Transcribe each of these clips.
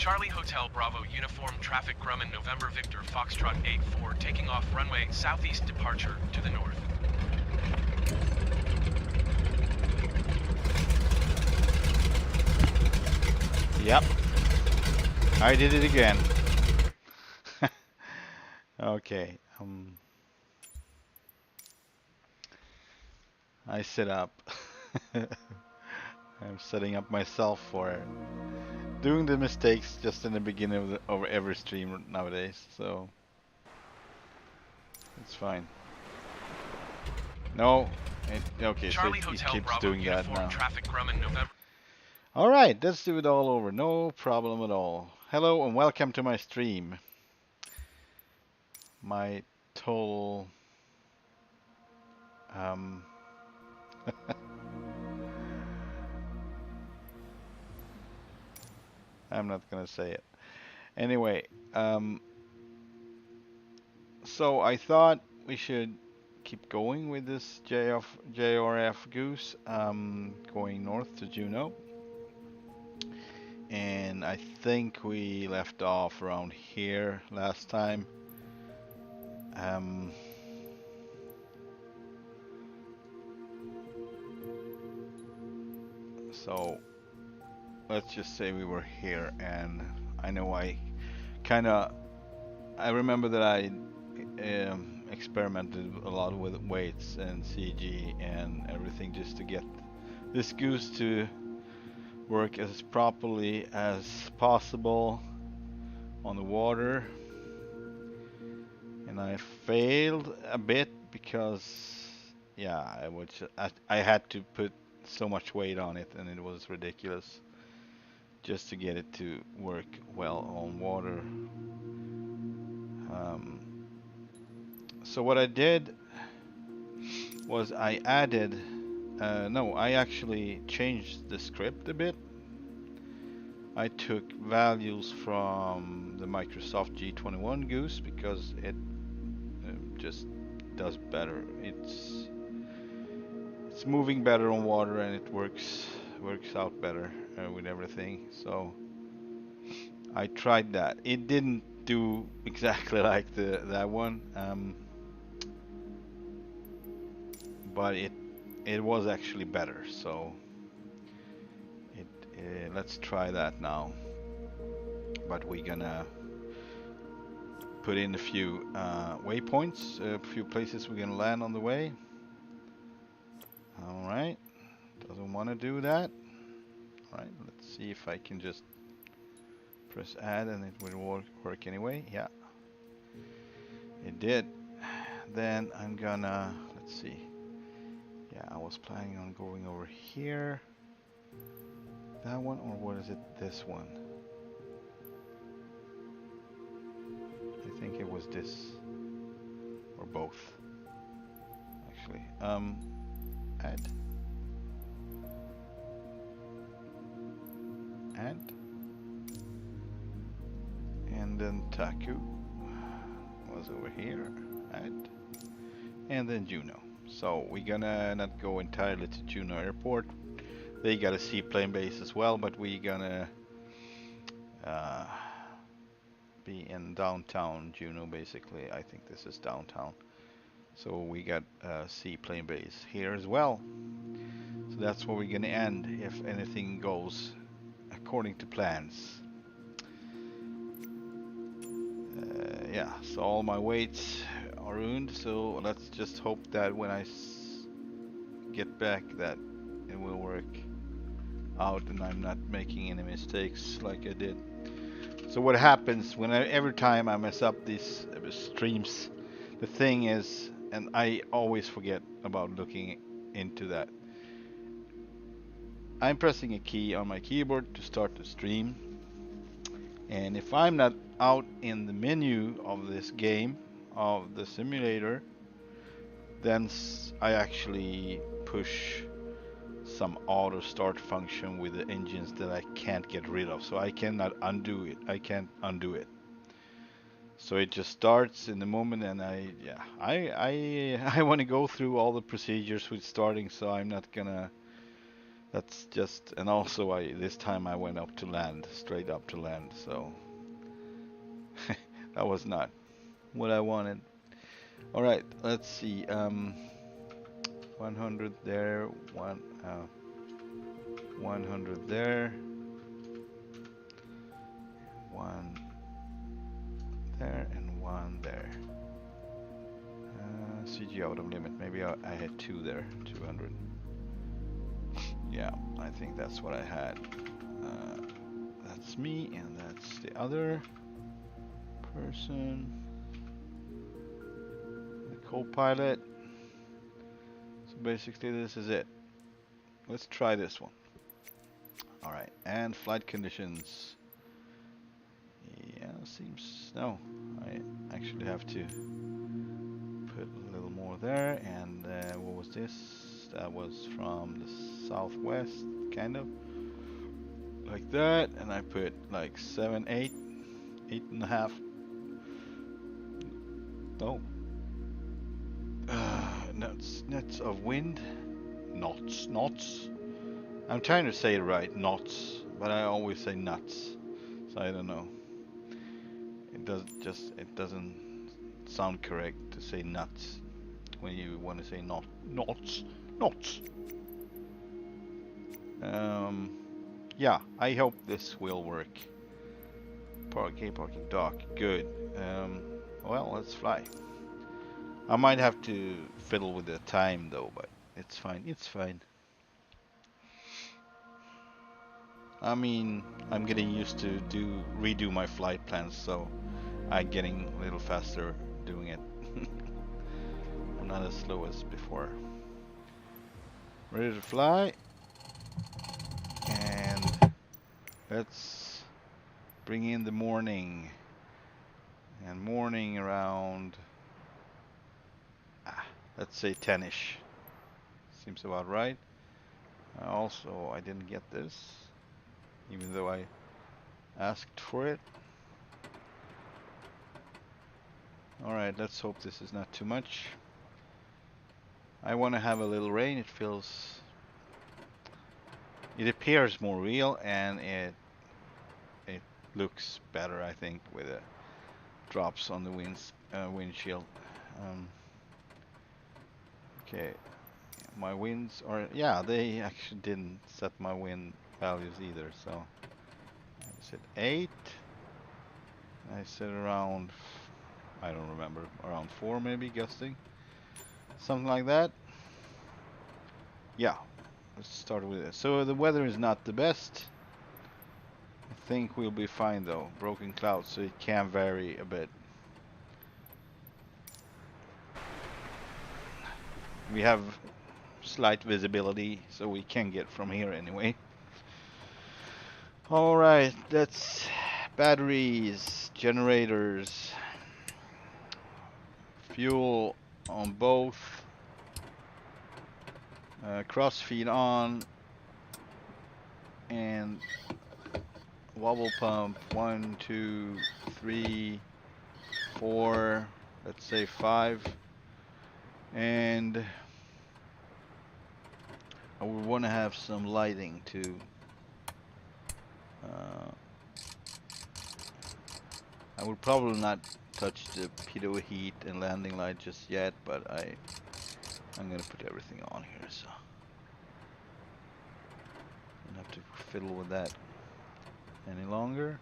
Charlie Hotel Bravo Uniform Traffic Grumman November Victor Foxtrot 84 taking off runway southeast departure to the north. Yep. I did it again. Okay. I set up. I'm setting up myself for doing the mistakes just in the beginning of every stream nowadays, so it's fine. No, okay, Charlie so it Hotel keeps Bravo doing that Uniform now. Traffic Grumman November. All right, let's do it all over. No problem at all. Hello and welcome to my stream. My total I'm not gonna say it. Anyway, so I thought we should keep going with this JRF Goose, going north to Juneau. And I think we left off around here last time. So let's just say we were here, and I know I remember that I experimented a lot with weights and CG and everything just to get this goose to work as properly as possible on the water, and I failed a bit because yeah, I had to put so much weight on it, and it was ridiculous just to get it to work well on water. So what I did was I actually changed the script a bit. I took values from the Microsoft G21 Goose because it just does better. It's moving better on water, and it works out better with everything. So I tried that. It didn't do exactly like that one, but it was actually better. So let's try that now. But we're gonna put in a few waypoints, a few places we're gonna land on the way. All right, doesn't want to do that. All right, let's see if I can just press add and it will work anyway. Yeah, it did. Then I'm gonna, let's see. Yeah, I was planning on going over here. That one, or what is it? This one. I think it was this, or both. Actually, add, and then Taku was over here, add, and then Juneau. So we're gonna not go entirely to Juneau Airport. They got a seaplane base as well, but we're gonna be in downtown Juneau, basically. I think this is downtown. So we got a seaplane base here as well. So that's where we're gonna end if anything goes according to plans. Yeah, so all my weights are ruined, so let's just hope that when I get back that it will work out and I'm not making any mistakes like I did. So what happens when every time I mess up these streams, the thing is, and I always forget about looking into that, I'm pressing a key on my keyboard to start the stream, and if I'm not out in the menu of this game, of the simulator, then I actually push some auto start function with the engines that I can't get rid of, so I cannot undo it. I can't undo it. So it just starts in the moment, and I want to go through all the procedures with starting, so I'm not gonna That's just, and also this time I went up to land, straight up to land, so that was not what I wanted. All right, let's see. 100 there, 100 there, 1 there, and 1 there. CG out of limit. Maybe I had 2 there, 200. Yeah, I think that's what I had. That's me, and that's the other person, the co-pilot. So basically this is it. Let's try this one. All right, and flight conditions. Yeah, seems, no, I actually have to put a little more there. And what was this? That was from the southwest, kind of like that. And I put like 7, 8, 8.5. No. Knots of wind. Knots. I'm trying to say it right, knots, but I always say nuts. So I don't know. It doesn't sound correct to say nuts when you want to say knots. Yeah, I hope this will work. Parking dock, good. Well, let's fly. I might have to fiddle with the time though, but it's fine. I mean, I'm getting used to redo my flight plans, so I'm getting a little faster doing it. I'm not as slow as before. Ready to fly. And let's bring in the morning. And morning around, let's say 10ish. Seems about right. Also, I didn't get this, even though I asked for it. Alright, let's hope this is not too much. I want to have a little rain. It appears more real, and it looks better, I think, with the drops on the windshield. Okay, my winds are, yeah, they actually didn't set my wind values either, so I said 8. I said around, I don't remember, around 4 maybe, gusting, something like that. Yeah, let's start with it. So the weather is not the best. I think we'll be fine though. Broken clouds, so it can vary a bit. We have slight visibility, so we can get from here anyway. Alright, that's batteries, generators, fuel on both, cross feed on, and wobble pump 1, 2, 3, 4, let's say 5, and I would want to have some lighting too. I would probably not touch the pitot heat and landing light just yet, but I'm gonna put everything on here, so I don't have to fiddle with that any longer.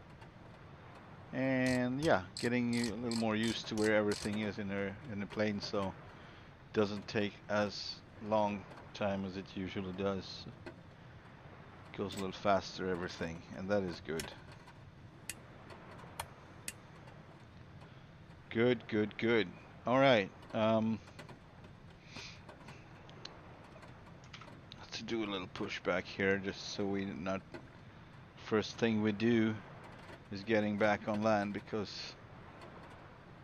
And yeah, getting a little more used to where everything is in the plane, so it doesn't take as long time as it usually does. It goes a little faster, everything, and that is good. Good. All right. Let's do a little pushback here, just so we not. First thing we do is getting back on land, because,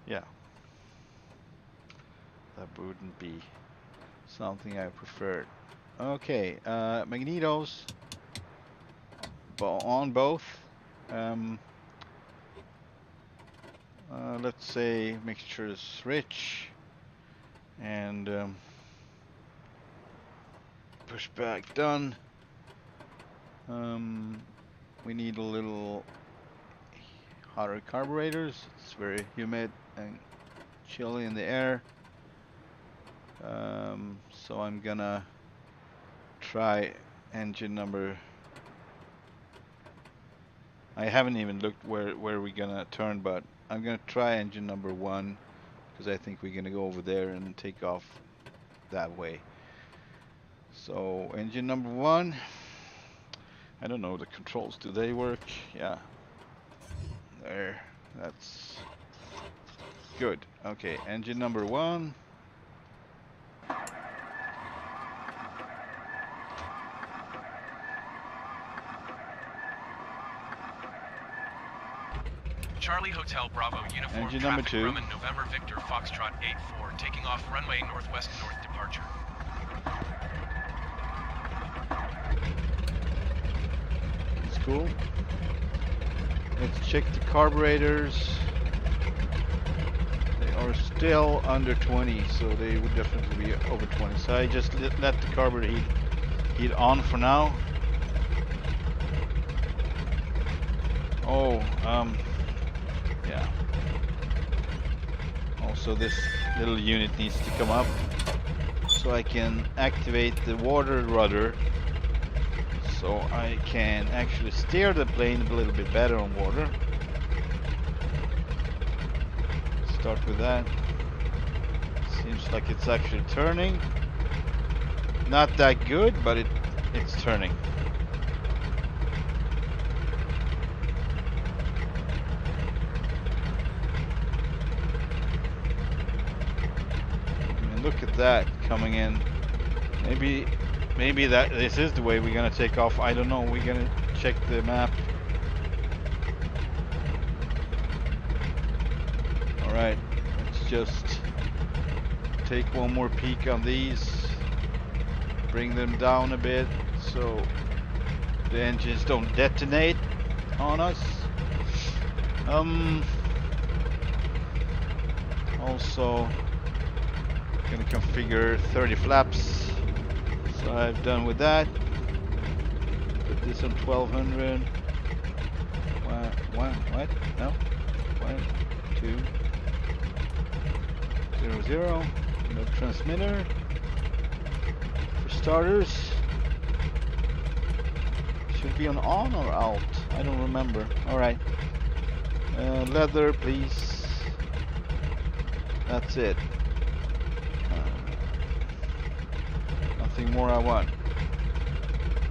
yeah, that wouldn't be something I preferred. Okay, magnetos on both. Let's say mixture is rich, and push back done. We need a little hotter carburetors. It's very humid and chilly in the air. So I'm gonna try engine number. I haven't even looked where we're gonna turn, but I'm gonna try engine number 1 because I think we're gonna go over there and take off that way. So engine number 1. I don't know the controls. Do they work? Yeah. There. That's good. Okay, engine number 1. Charlie Hotel Bravo Uniform Engine number Traffic 2. Grumman November Victor Foxtrot 84 taking off runway northwest north departure. It's cool. Let's check the carburetors. They are still under 20, so they would definitely be over 20. So I just let the carburetor heat on for now. Oh, yeah. Also, this little unit needs to come up so I can activate the water rudder, so I can actually steer the plane a little bit better on water. Start with that. Seems like it's actually turning. Not that good, but it's turning. Look at that coming in. Maybe that this is the way we're gonna take off. I don't know. We're gonna check the map. All right, let's just take one more peek on these. Bring them down a bit so the engines don't detonate on us. Also gonna configure 30 flaps, so I've done with that. Put this on 1200. What? No. 1, 2, 0, 0. No transmitter for starters. Should be on or out. I don't remember. All right. Leather, please. That's it. Nothing more I want.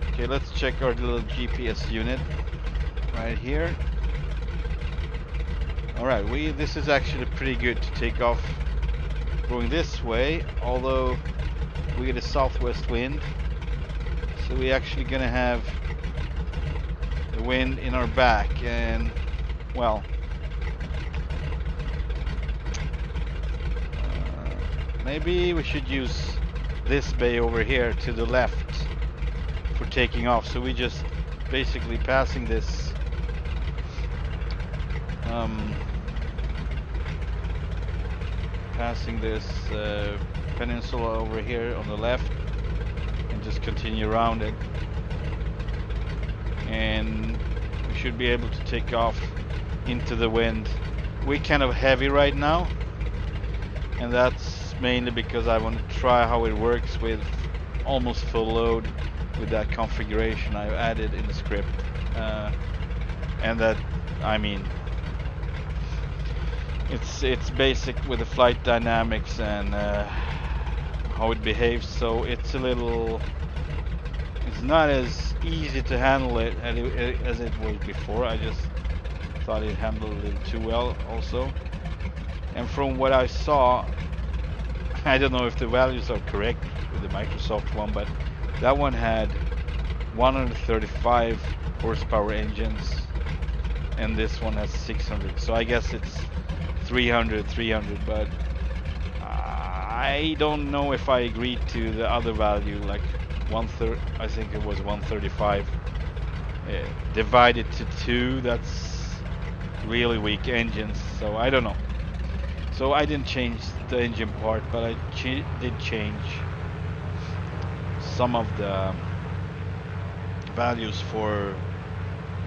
Okay, let's check our little GPS unit right here. Alright, this is actually pretty good to take off going this way, although we get a southwest wind, so we're actually gonna have the wind in our back, and well, maybe we should use this bay over here to the left for taking off. So we just basically passing this peninsula over here on the left and just continue around it, and we should be able to take off into the wind. We're kind of heavy right now, and that's mainly because I want to try how it works with almost full load with that configuration I've added in the script, and that, I mean, it's basic with the flight dynamics and how it behaves, so it's not as easy to handle it as it was before. I just thought it handled a little too well also, and from what I saw, I don't know if the values are correct with the Microsoft one, but that one had 135 horsepower engines and this one has 600, so I guess it's 300, but I don't know if I agreed to the other value, like I think it was 135 divided to 2. That's really weak engines, so I don't know. So I didn't change the engine part, but I did change some of the values for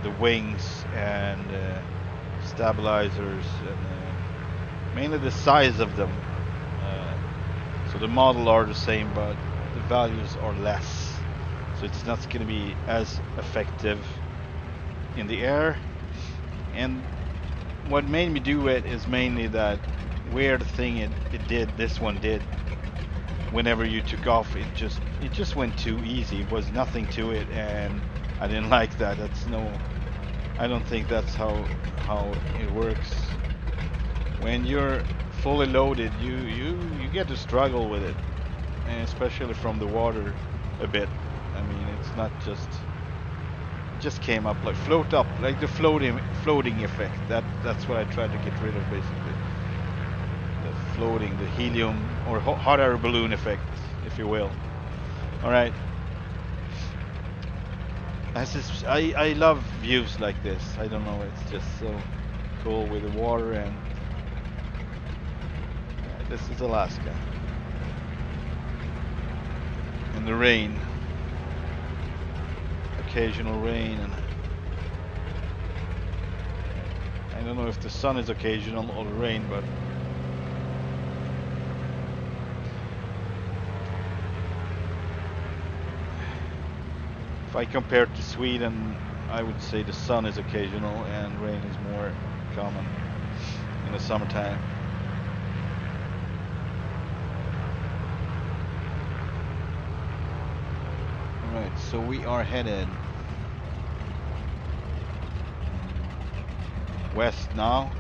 the wings and stabilizers, and mainly the size of them. So the model are the same, but the values are less. So it's not going to be as effective in the air. And what made me do it is mainly that weird thing it did, this one did. Whenever you took off, it just went too easy. It was nothing to it, and I didn't like that. I don't think that's how it works. When you're fully loaded, you get to struggle with it, and especially from the water a bit. I mean, it's not just came up like float up, like the floating effect. That's what I tried to get rid of, basically. The floating, the helium or hot air balloon effect, if you will. All right. I love views like this. I don't know, it's just so cool with the water, and this is Alaska. And the rain. Occasional rain, and I don't know if the sun is occasional or the rain, but if I compare it to Sweden, I would say the sun is occasional and rain is more common in the summertime. Alright, so we are headed west now.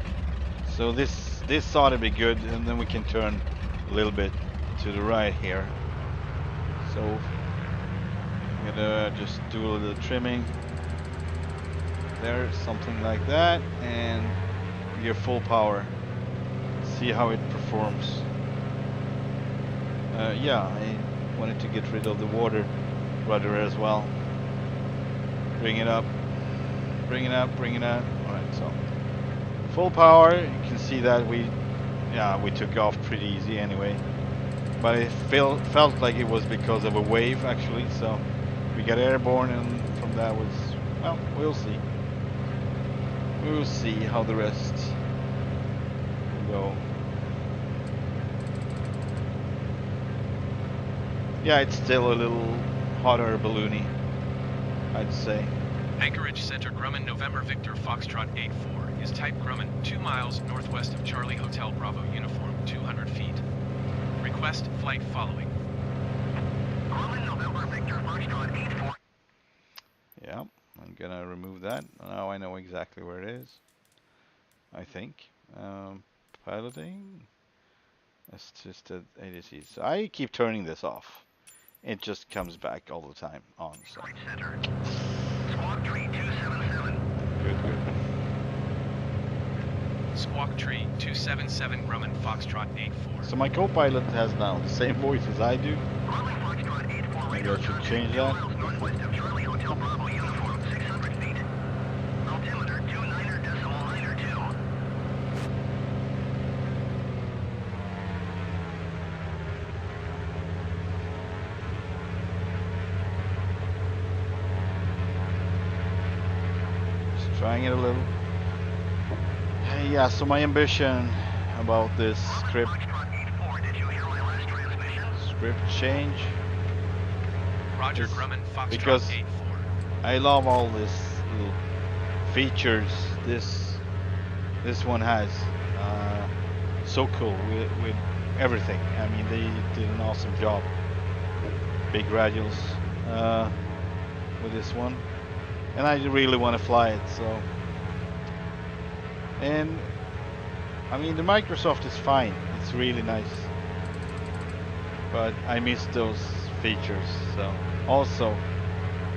So this ought to be good, and then we can turn a little bit to the right here. So I'm gonna just do a little trimming there, something like that, and give full power. See how it performs. Yeah, I wanted to get rid of the water rudder as well. Bring it up, bring it up, bring it up. Alright, so full power. You can see that we took off pretty easy anyway, but it felt like it was because of a wave actually. So we got airborne, and from that was, well, we'll see. We'll see how the rest will go. Yeah, it's still a little hot air balloony, I'd say. Anchorage Center Grumman November Victor Foxtrot 84 is type Grumman, 2 miles northwest of Charlie Hotel Bravo uniform, 200 feet. Request flight following. Grumman November Victor Foxtrot 84. Yeah, I'm gonna remove that. Now I know exactly where it is, I think. Piloting. Assisted ADC. So I keep turning this off. It just comes back all the time on. So. Squawk Tree 277. Good. Squawk Tree 277 Grumman Foxtrot 84. So my co-pilot has now the same voice as I do. Maybe I should change that. Northwest of Charlie Hotel Bravo uniform, 600 feet. Altimeter 29.902. Trying it a little. Yeah, so my ambition about this script change, Roger Grumman Foxtrot because 84. I love all these little features this one has. So cool with everything. I mean, they did an awesome job. Big radials with this one. And I really want to fly it, so. And I mean, the Microsoft is fine. It's really nice, but I miss those features. So also,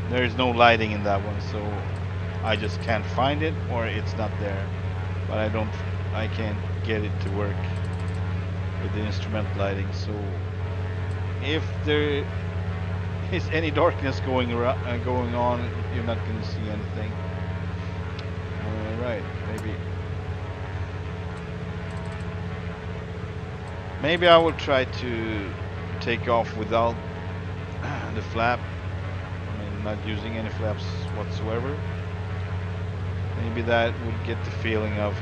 there is no lighting in that one, so I just can't find it, or it's not there. But I can't get it to work with the instrument lighting. So if there is any darkness going on, you're not going to see anything. Alright, maybe I will try to take off without the flap. I mean, not using any flaps whatsoever. Maybe that would get the feeling of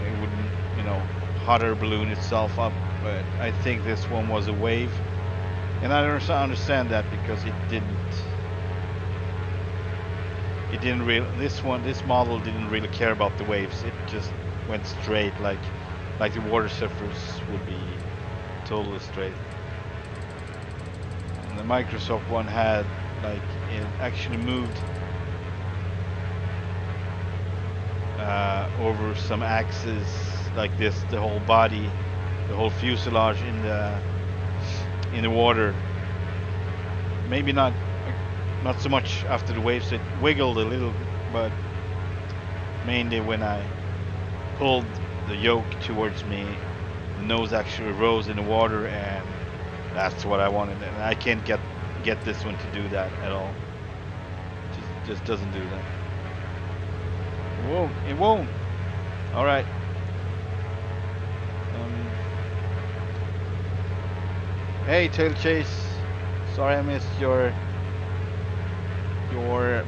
it wouldn't, you know, hot air balloon itself up, but I think this one was a wave, and I don't understand that because it didn't really, this model didn't really care about the waves. It just went straight, like the water surface would be totally straight. And the Microsoft one had, like, it actually moved over some axes like this, the whole body, the whole fuselage in the water. Maybe not so much after the waves. It wiggled a little, but mainly when I pulled the yoke towards me, the nose actually rose in the water, and that's what I wanted. And I can't get this one to do that at all. Just doesn't do that. It won't. All right. Hey, Tail Chase. Sorry I missed your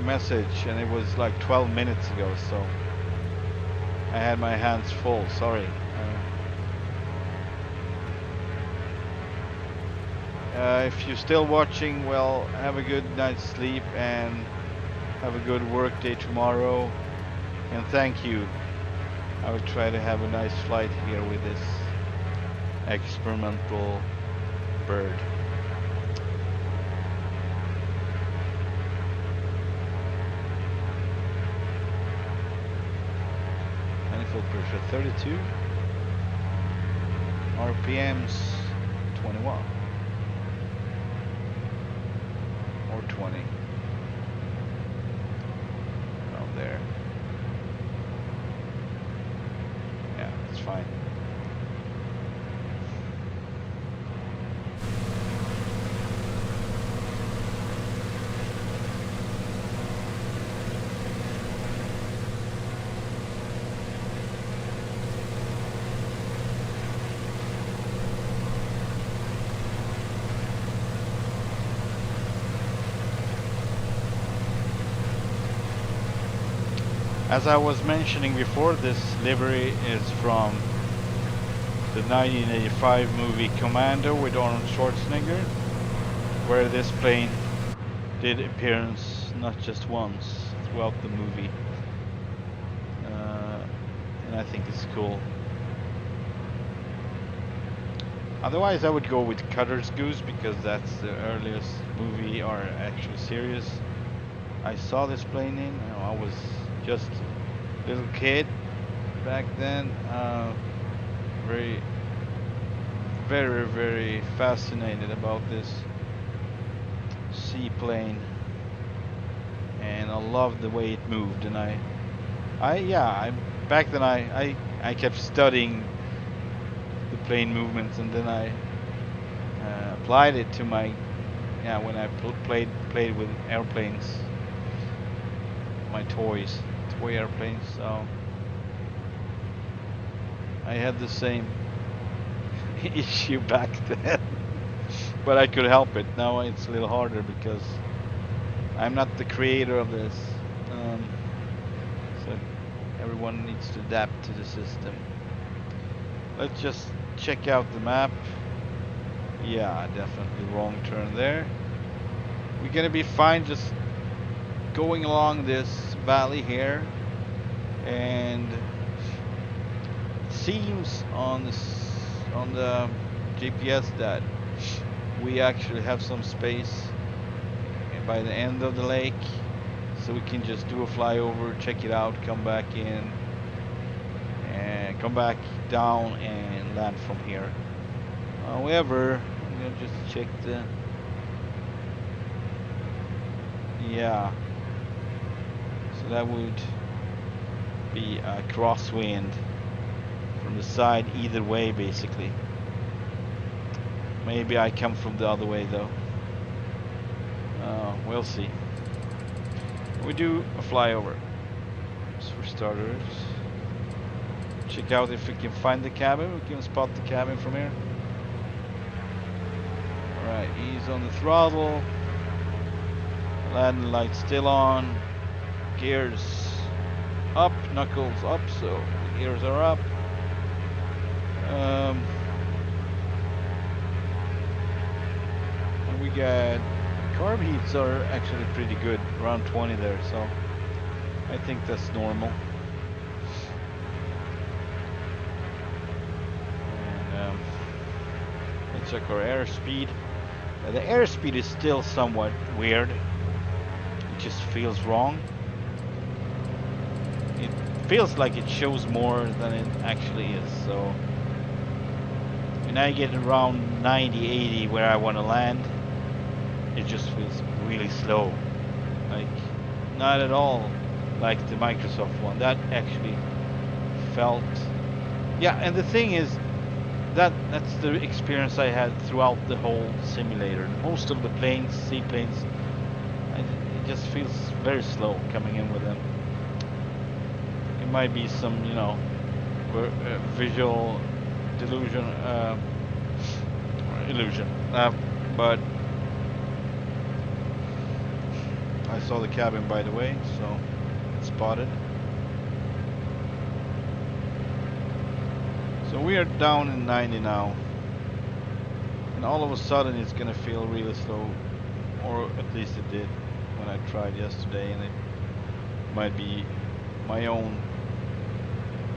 message, and it was like 12 minutes ago, so I had my hands full. Sorry. If you're still watching, well, have a good night's sleep and have a good work day tomorrow. And thank you. I will try to have a nice flight here with this experimental bird. Manifold pressure 32. RPMs 21. Or 20. Around there. Yeah, it's fine. As I was mentioning before, this livery is from the 1985 movie Commando with Arnold Schwarzenegger, where this plane did appearance not just once throughout the movie, and I think it's cool. Otherwise, I would go with Cutter's Goose because that's the earliest movie or actual series I saw this plane in. You know, I was just a little kid back then, very, very, very fascinated about this seaplane, and I loved the way it moved. And back then I kept studying the plane movements, and then I applied it to my when I played with airplanes, my toy airplanes. So I had the same issue back then, but I could help it. Now it's a little harder because I'm not the creator of this, so everyone needs to adapt to the system. Let's just check out the map. Yeah, definitely wrong turn there. We're gonna be fine just going along this valley here, and it seems on the GPS that we actually have some space by the end of the lake, so we can just do a flyover, check it out, come back in, and come back down and land from here. However, I'm gonna just check the so that would be a crosswind from the side either way, basically. Maybe I come from the other way though. We'll see. We do a flyover. So for starters, check out if we can find the cabin. We can spot the cabin from here. Alright, he's on the throttle. Landing light still on. Gears up, knuckles up, so the gears are up. And we got carb heats are actually pretty good, around 20 there, so I think that's normal. And let's check our airspeed. The airspeed is still somewhat weird. It just feels wrong. It feels like it shows more than it actually is. So when I get around 90, 80 where I want to land, it just feels really slow. Like not at all like the Microsoft one. That actually felt, yeah. And the thing is, that's the experience I had throughout the whole simulator. Most of the planes, seaplanes, it just feels very slow coming in with them. It might be some, you know, visual delusion, illusion, but I saw the cabin, by the way, so it's spotted. So we are down in 90 now, and all of a sudden it's gonna feel really slow, or at least it did when I tried yesterday, and it might be my own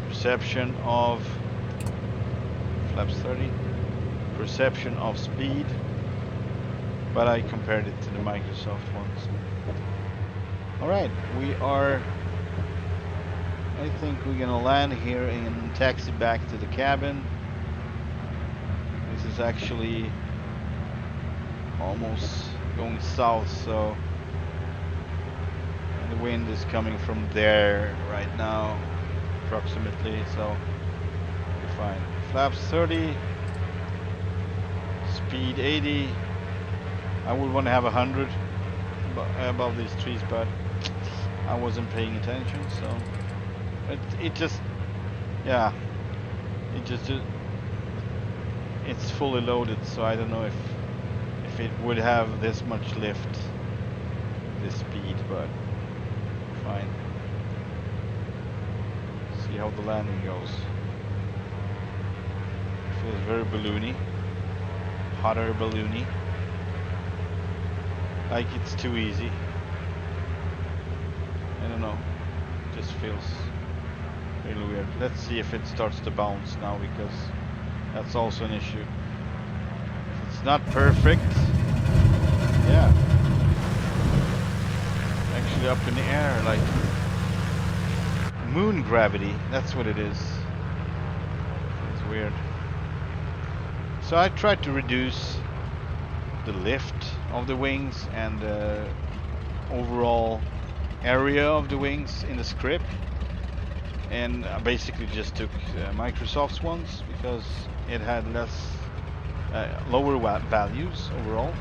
perception of flaps 30, perception of speed, but I compared it to the Microsoft ones. Alright, we are, I think we're gonna land here and taxi back to the cabin. This is actually almost going south, so the wind is coming from there right now, approximately, so we're fine. Flaps 30, speed 80. I would want to have 100 above these trees, but I wasn't paying attention, so it just, yeah, it's fully loaded, so I don't know if it would have this much lift, this speed, but fine. See how the landing goes. Feels very balloony, hotter balloony, like it's too easy. I don't know, just feels really weird. Let's see if it starts to bounce now, because that's also an issue. If it's not perfect, yeah, actually up in the air, like moon gravity, that's what it is. It's weird. So I tried to reduce the lift of the wings and the overall area of the wings in the script, and I basically just took Microsoft's ones because it had less lower values overall.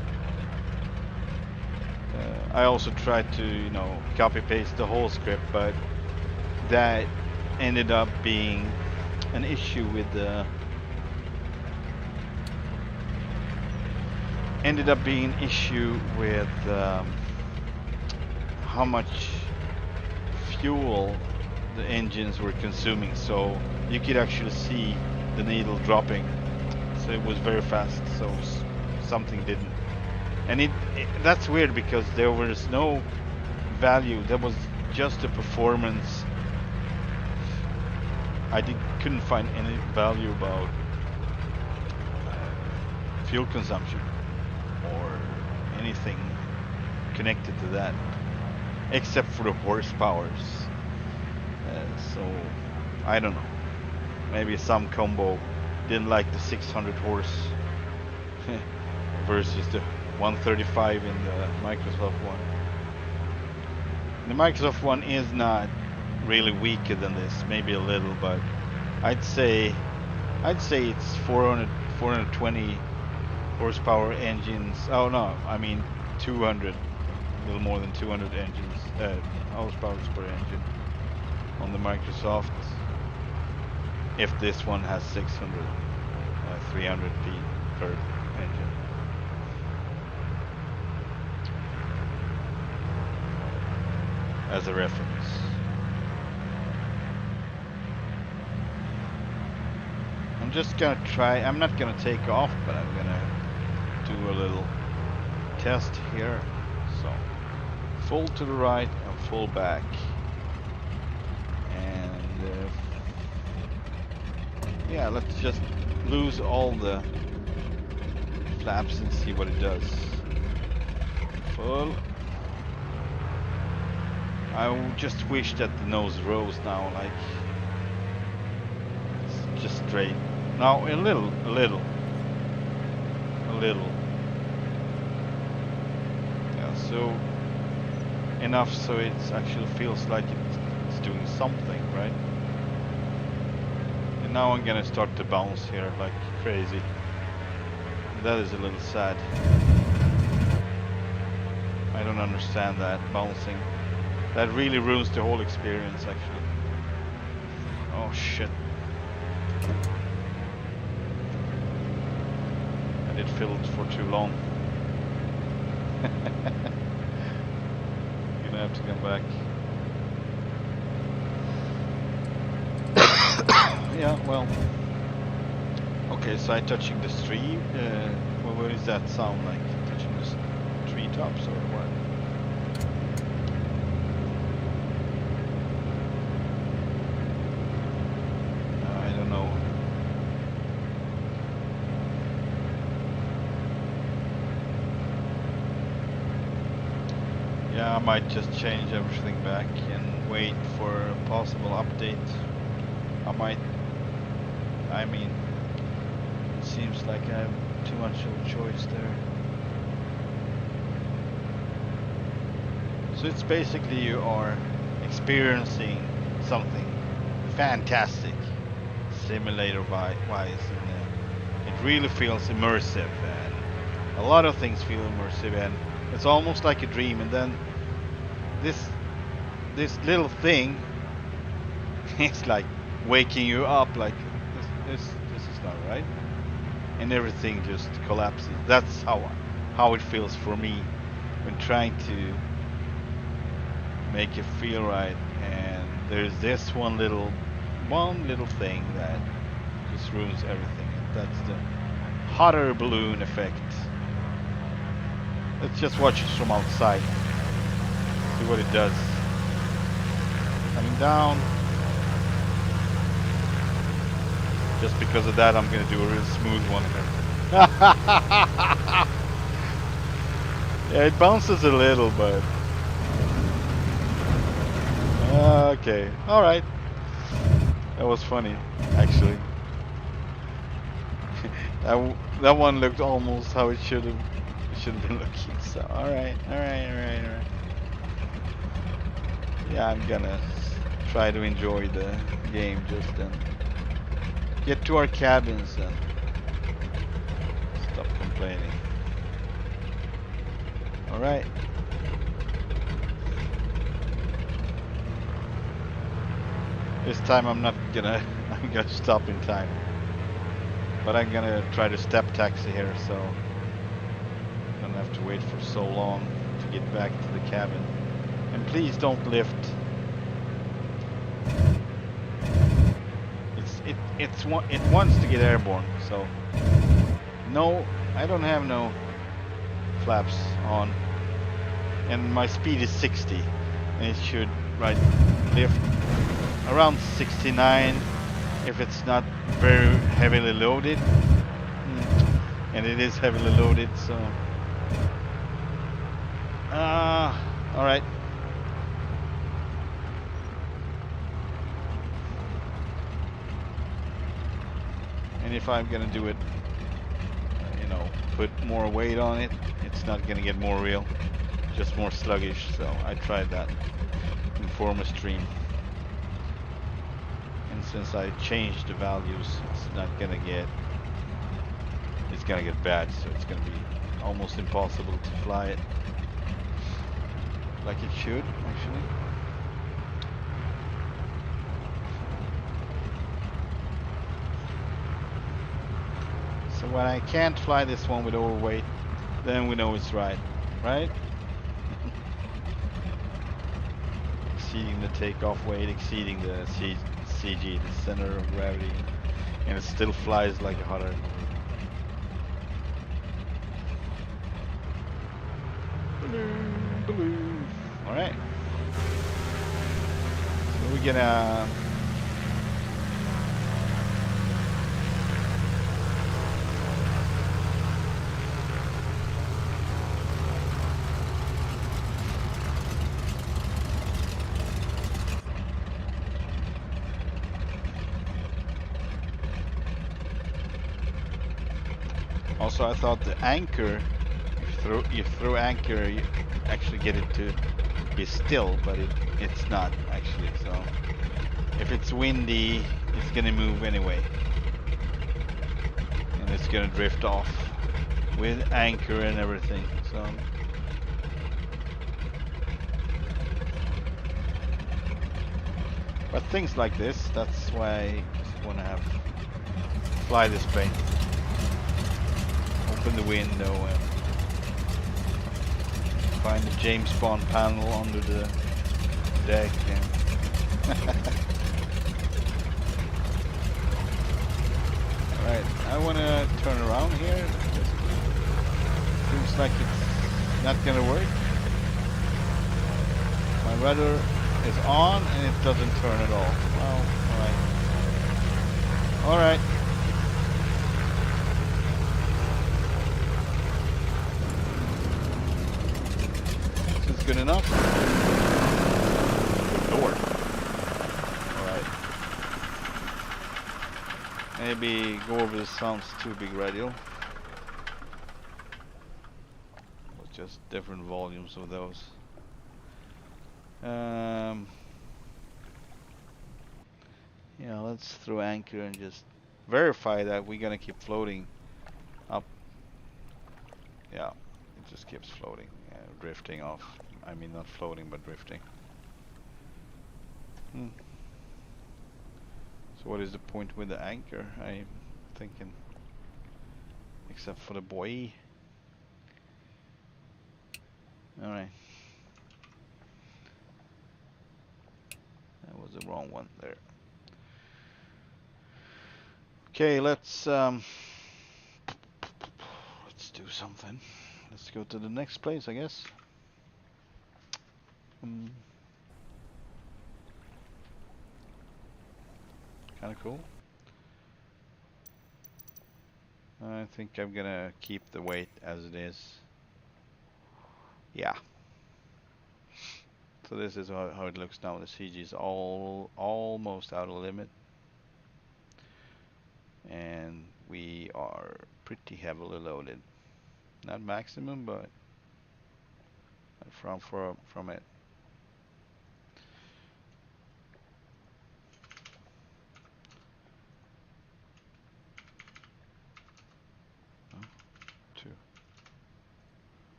I also tried to, you know, copy paste the whole script, but that ended up being an issue with the how much fuel the engines were consuming, so you could actually see the needle dropping, so it was very fast, so something didn't, and that's weird because there was no value, there was just a performance. I couldn't find any value about fuel consumption or anything connected to that, except for the horsepowers. So I don't know, maybe some combo didn't like the 600 horse versus the 135 in the Microsoft one. The Microsoft one is not really weaker than this, maybe a little, but I'd say it's 420 horsepower engines. Oh no, I mean 200, a little more than 200 engines, horsepower per engine on the Microsoft. If this one has 600, 300 feet per engine. as a reference. I'm just gonna try, I'm not gonna take off, but I'm gonna do a little test here. So full to the right and full back, and yeah, let's just lose all the flaps and see what it does. Full. I just wish that the nose rose now, like it's just straight. Now a little. Yeah, so enough so it actually feels like it's doing something, right? And now I'm gonna start to bounce here like crazy. That is a little sad. I don't understand that bouncing. That really ruins the whole experience, actually. Oh shit. I did fill it for too long. Gonna have to come back. Yeah, well. Okay, so I'm touching the tree. Well, what does that sound like? Touching the treetops or what? I don't know. Yeah, I might just change everything back and wait for a possible update. I mean, it seems like I have too much of a choice there. So it's basically you are experiencing something fantastic, simulator-wise, and it really feels immersive, and a lot of things feel immersive, and it's almost like a dream. And then this little thing is like waking you up, like this is not right, and everything just collapses. That's how it feels for me when trying to make it feel right. And there's this one little thing that just ruins everything. That's the hot air balloon effect. Let's just watch it from outside. See what it does. Coming down. Just because of that, I'm gonna do a real smooth one here. Yeah, it bounces a little, but okay, all right. That was funny, actually. that one looked almost how it should have been looking. So all right. Yeah, I'm gonna try to enjoy the game just then. Get to our cabins and stop complaining. All right. This time I'm gonna stop in time. But I'm gonna try to step taxi here, so I don't have to wait for so long to get back to the cabin. And please don't lift. It wants to get airborne, so no, I don't have no flaps on, and my speed is 60, and it should lift around 69 if it's not very heavily loaded, and it is heavily loaded, so all right. And if I'm gonna do it, put more weight on it, it's not gonna get more real, just more sluggish. So I tried that in former stream, and since I changed the values, it's gonna get bad. So it's gonna be almost impossible to fly it like it should, actually. So when I can't fly this one with overweight, then we know it's right? exceeding the takeoff weight, exceeding the CG, the center of gravity, and it still flies like a hot air balloon. Balloon. All right. So we're gonna also, I thought the anchor, if you throw anchor, you actually get it to be still, but it's not actually. So if it's windy, it's gonna move anyway, and it's gonna drift off with anchor and everything. So but things like this, that's why I just want to fly this plane. Open the window and find the James Bond panel under the deck. And Alright, I want to turn around here. Seems like it's not going to work. My rudder is on and it doesn't turn at all. Well, alright. Alright. Good enough. Good Lord. Alright. Maybe go over the sounds too big radial. Just different volumes of those. Yeah, let's throw anchor and just verify that we're gonna keep floating up. Yeah, it just keeps floating, drifting off. I mean, not floating, but drifting. So what is the point with the anchor? I'm thinking, except for the buoy. Alright. That was the wrong one there. Okay, let's do something. Let's go to the next place, I guess. Kind of cool. I think I'm gonna keep the weight as it is. Yeah. So this is how it looks now. The CG is almost out of limit, and we are pretty heavily loaded. Not maximum, but from it.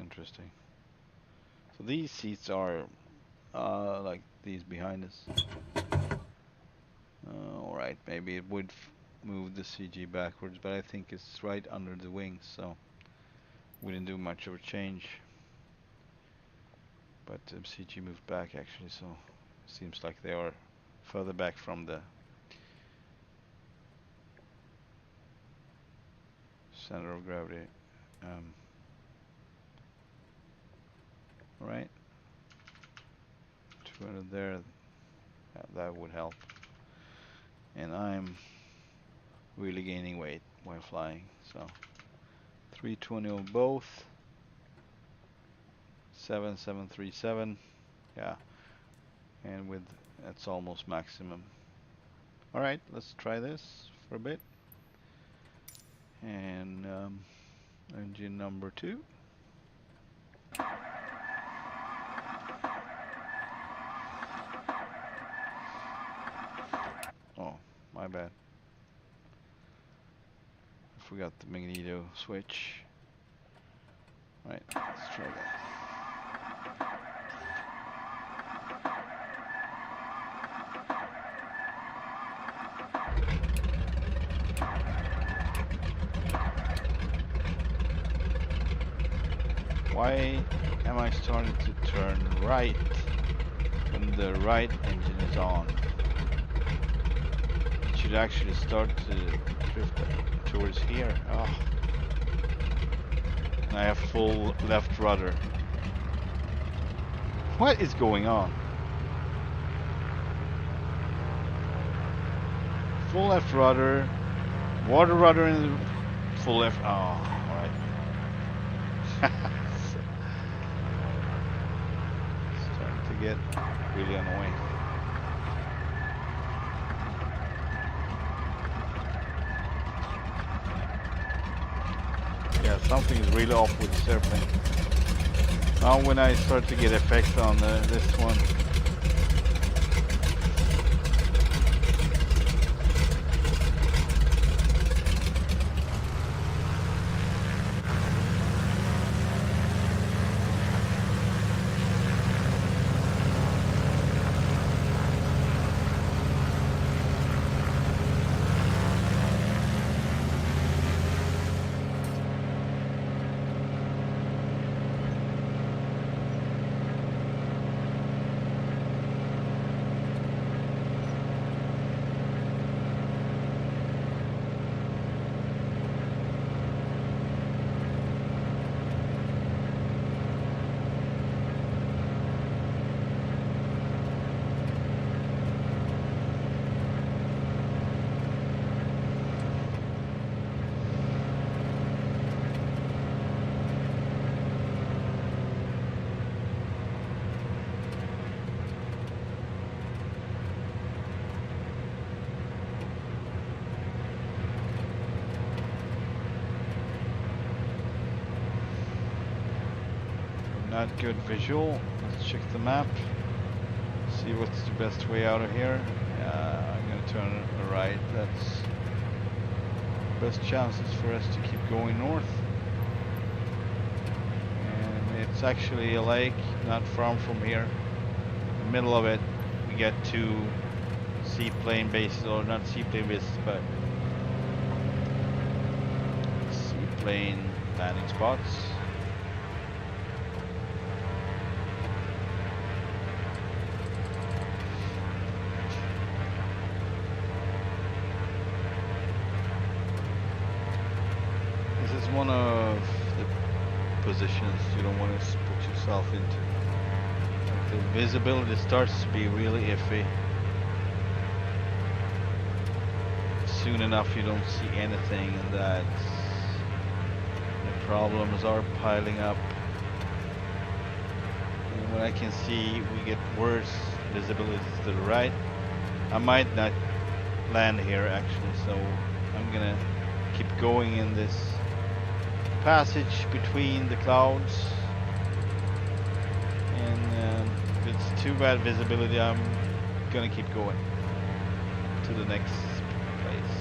Interesting. So these seats are like these behind us. Alright, maybe it would move the CG backwards, but I think it's right under the wings, so we didn't do much of a change. But the CG moved back actually, so seems like they are further back from the center of gravity. Right, 200 there, that would help. And I'm really gaining weight while flying, so 320 on both. 737, yeah, and with that's almost maximum. All right, let's try this for a bit. And engine number 2. Oh, my bad. I forgot the magneto switch. Right, let's try that. Why am I starting to turn right? when the right engine is on. It should actually start to drift towards here. Oh. And I have full left rudder. What is going on? Full left rudder, water rudder in the full left. Oh, alright. Starting to get really annoying. Yeah, something is really off with this airplane. Now when I start to get effect on this one. Not good visual. Let's check the map. See what's the best way out of here. I'm gonna turn right. That's best chances for us to keep going north. And it's actually a lake not far from here. In the middle of it, we get two seaplane bases, or not seaplane bases, but seaplane landing spots. One of the positions you don't want to put yourself into. The visibility starts to be really iffy. Soon enough you don't see anything, and that the problems are piling up. And when I can see we get worse visibility to the right, I might not land here actually, so I'm gonna keep going in this passage between the clouds, and if it's too bad visibility, I'm gonna keep going to the next place.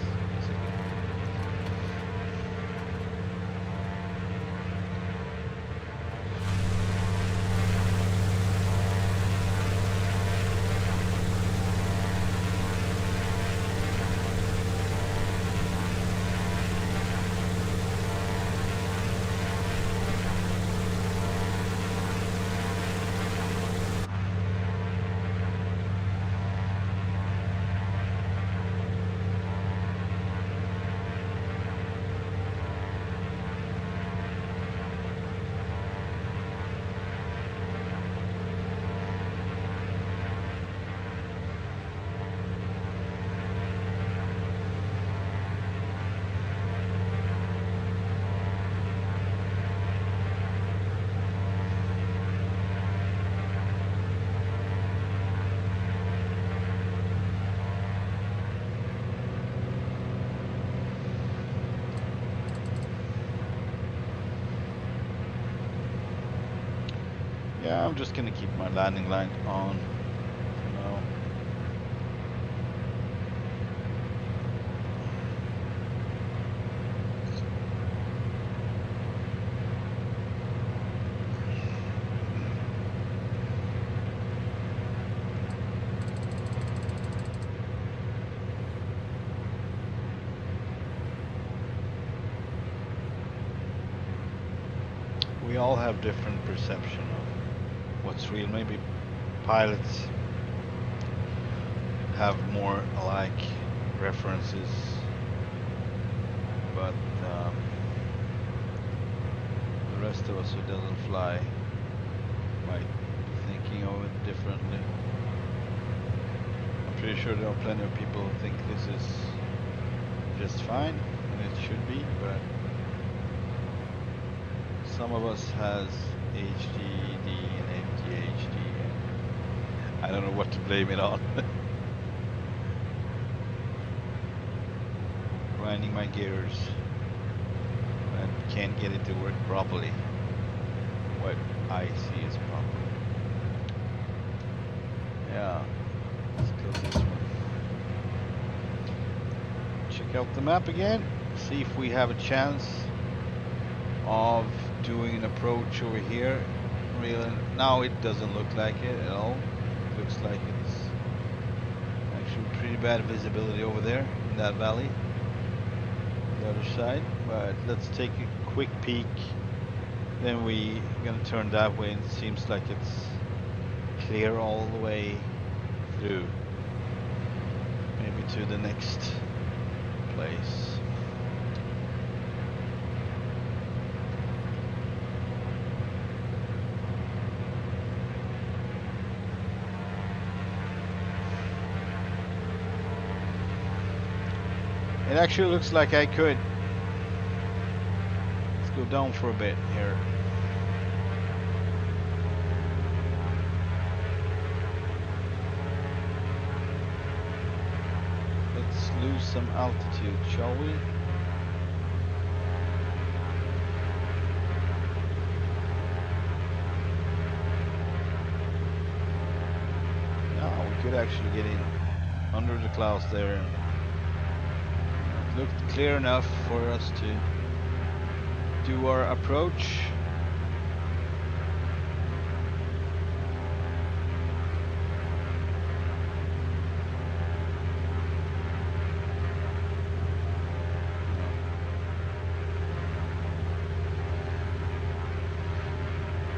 Yeah, I'm just gonna keep my landing line on for now. We all have different perception of what's real. Maybe pilots have more alike references, but the rest of us who doesn't fly might be thinking of it differently. I'm pretty sure there are plenty of people who think this is just fine, and it should be, but some of us has HDD and ADHD, and I don't know what to blame it on. Grinding my gears and can't get it to work properly. What I see is proper. Yeah, let's close this one. Check out the map again, see if we have a chance of doing an approach over here. Really, now it doesn't look like it at all. It looks like it's actually pretty bad visibility over there in that valley, the other side. But let's take a quick peek, then we're gonna turn that way, and it seems like it's clear all the way through, maybe to the next place. It actually looks like I could. Let's go down for a bit here. Let's lose some altitude, shall we? Now we could actually get in under the clouds there. Looked clear enough for us to do our approach.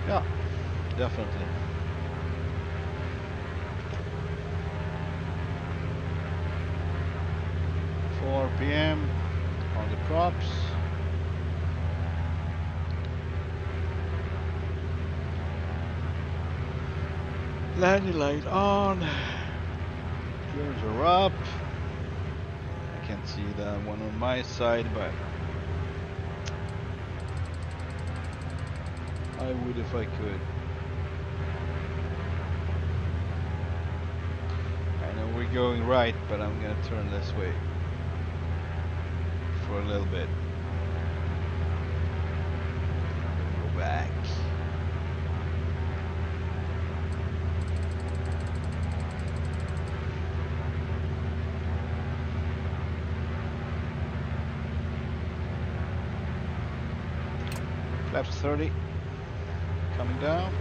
Yeah, definitely. PM on the props. Landing light on. Gears are up. I can't see that one on my side, but I would if I could. I know we're going right, but I'm gonna turn this way for a little bit. Go back. Flaps 30. Coming down.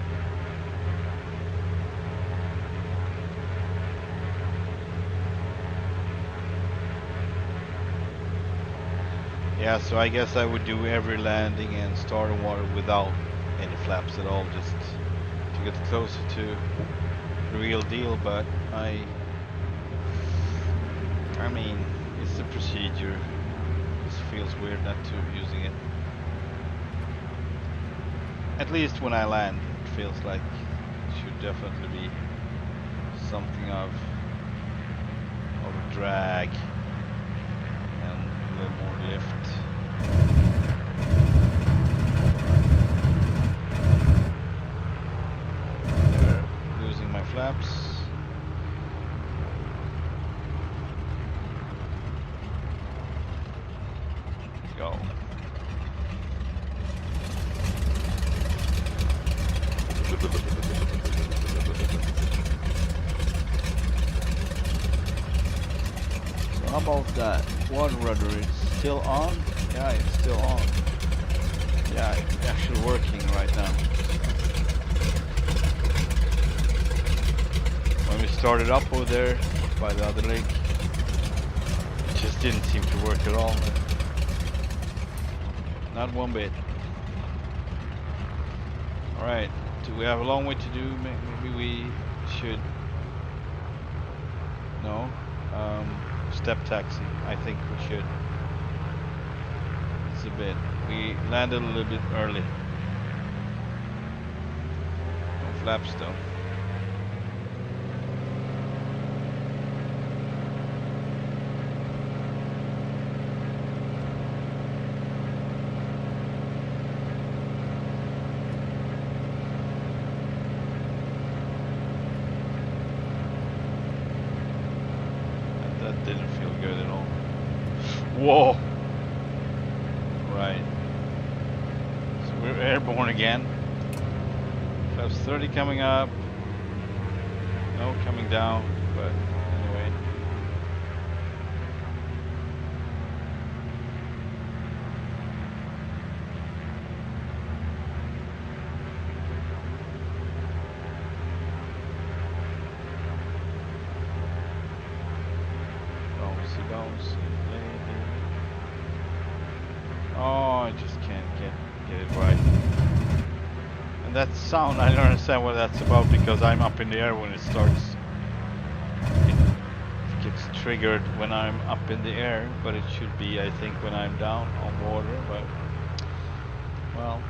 Yeah, so I guess I would do every landing and start in water without any flaps at all, just to get closer to the real deal, but I mean, it's a procedure. It feels weird not to using it. At least when I land, it feels like it should definitely be something of a drag and a little more lift. Never losing my flaps. Go. So how about that? One rudder is still on? Yeah, it's still on. Yeah, it's actually working right now. When we started up over there by the other lake, it just didn't seem to work at all. Not one bit. Alright, do we have a long way to do? Maybe we should... No, No. Step taxi. I think we should. It's a bit. We landed a little bit early. No flaps though. That didn't feel good at all. Whoa! Right. So we're airborne again. Flaps 30 coming up. No, coming down, but anyway. Bouncy, bouncy, lady. Oh, I just can't get it right. And that sound, I don't understand what that's about because I'm up in the air when it starts. It gets triggered when I'm up in the air, but it should be, I think, when I'm down on water, but well.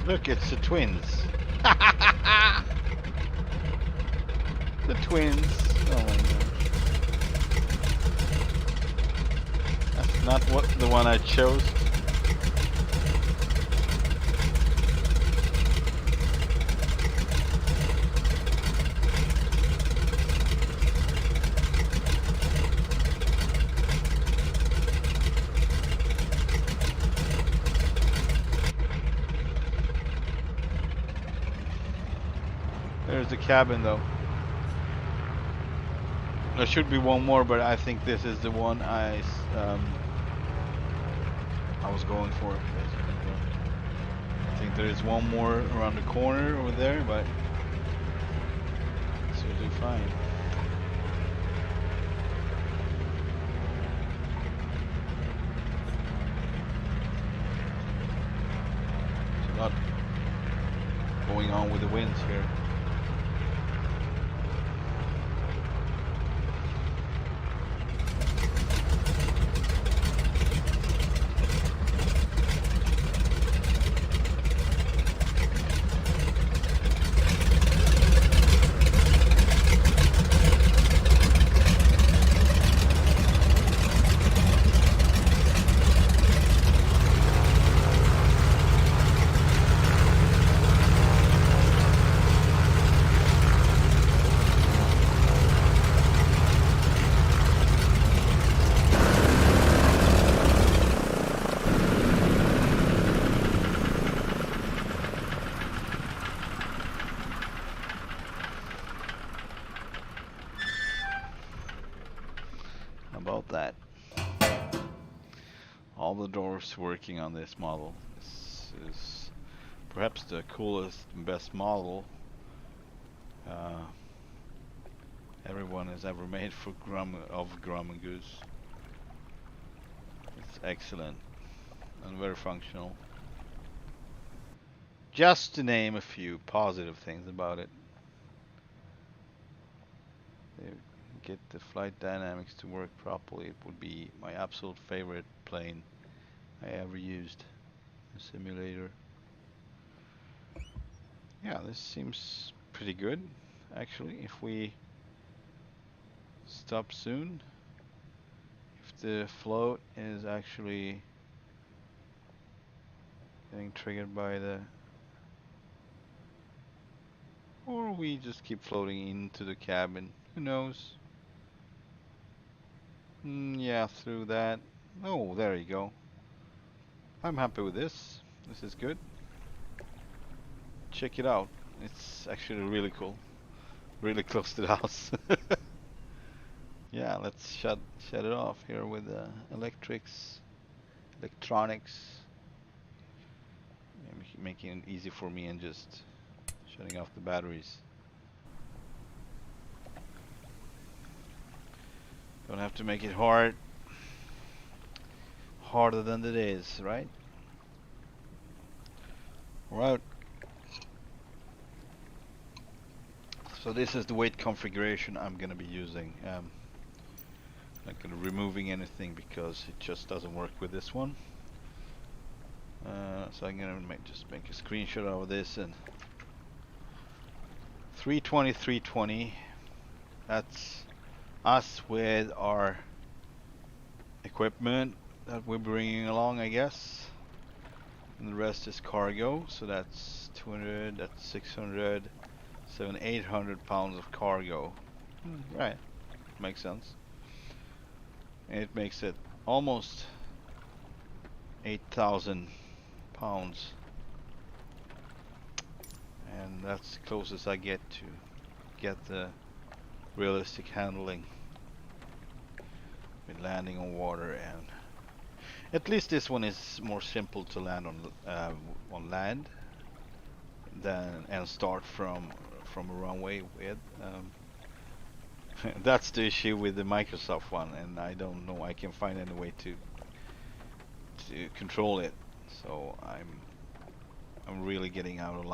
Look, it's the twins. The twins. Oh my god. That's not what the one I chose. There's the cabin though. There should be one more, but I think this is the one I was going for. I think there is one more around the corner over there, but this will do fine. There's a lot going on with the winds here. About that. All the doors working on this model. This is perhaps the coolest and best model everyone has ever made for Grumman Goose. It's excellent and very functional. Just to name a few positive things about it. Get the flight dynamics to work properly. It would be my absolute favorite plane I ever used. A simulator. Yeah, this seems pretty good actually. If we stop soon, if the float is actually getting triggered by the, or we just keep floating into the cabin, who knows. Yeah, through that. Oh, there you go. I'm happy with this. This is good. check it out. It's actually really cool. Really close to the house. Yeah, let's shut it off here with electronics. Making it easy for me and just shutting off the batteries. Don't have to make it harder than it is, right? Right. So this is the weight configuration I'm gonna be using. Not gonna removing anything because it just doesn't work with this one. So I'm gonna just make a screenshot of this, and 320. That's us with our equipment that we're bringing along, I guess. And the rest is cargo. So that's 200. That's 600. 800 pounds of cargo. Right, makes sense. And it makes it almost 8,000 pounds, and that's the closest I get to get the realistic handling with landing on water. And at least this one is more simple to land on land than and start from a runway with. That's the issue with the Microsoft one, and I don't know I can find any way to control it. So I'm really getting out of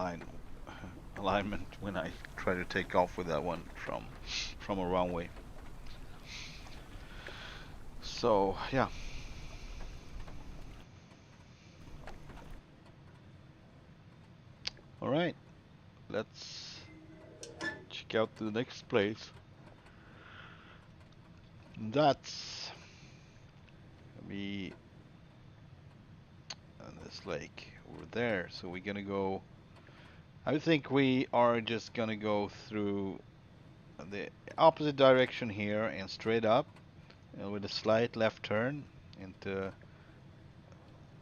alignment when I try to take off with that one from a runway. So yeah. All right, let's check out the next place. That's be on this lake over there. So we're gonna go. I think we are just gonna go through the opposite direction here and straight up, with a slight left turn into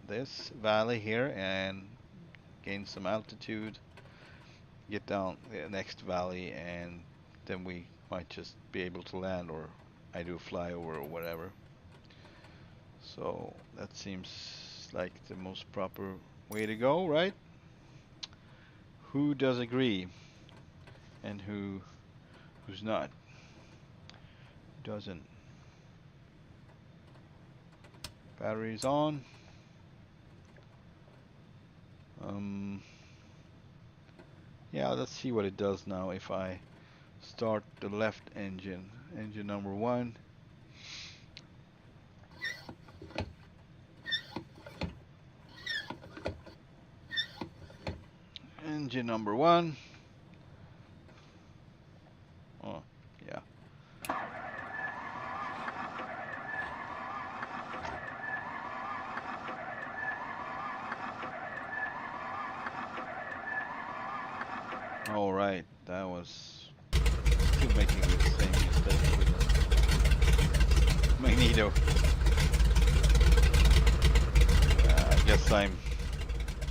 this valley here and gain some altitude, get down the next valley, and then we might just be able to land, or I do flyover or whatever. So that seems like the most proper way to go, right? Who does agree? And who's not? Doesn't? Batteries on. Yeah, let's see what it does now if I start the left engine number 1. Engine number 1. Oh, yeah. All right, that was still making the same mistake with the magneto. I guess I'm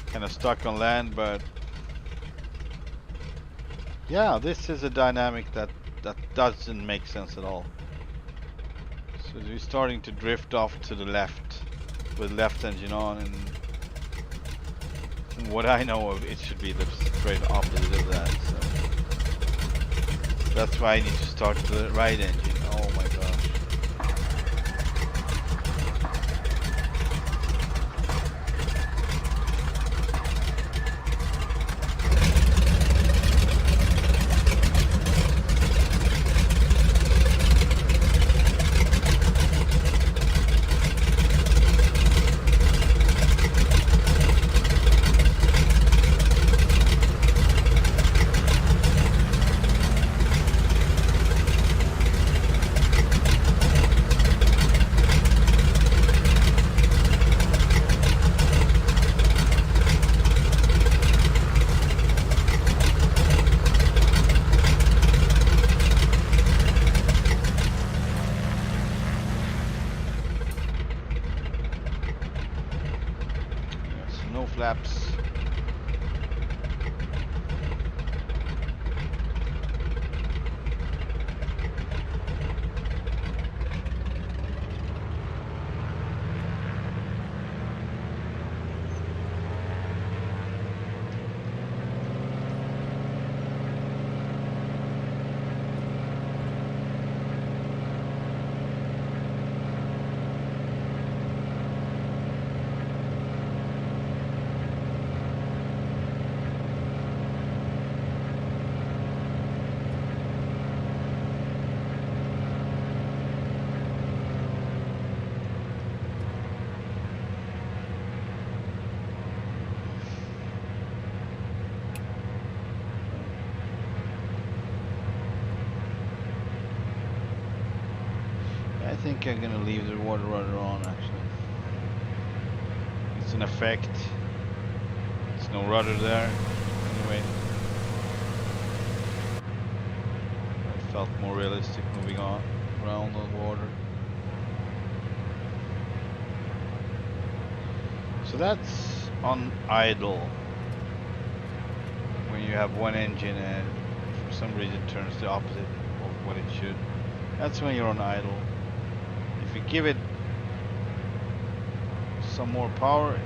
kind of stuck on land, but yeah, this is a dynamic that doesn't make sense at all. So we're starting to drift off to the left with left engine on, and from what I know of, it should be the straight opposite of that. So that's why I need to start the right engine. Oh my gosh. Flaps. think I'm gonna leave the water rudder on actually. It's an effect. There's no rudder there. Anyway. It felt more realistic moving on around the water. So that's on idle. When you have one engine and for some reason turns the opposite of what it should. That's when you're on idle. If you give it some more power, it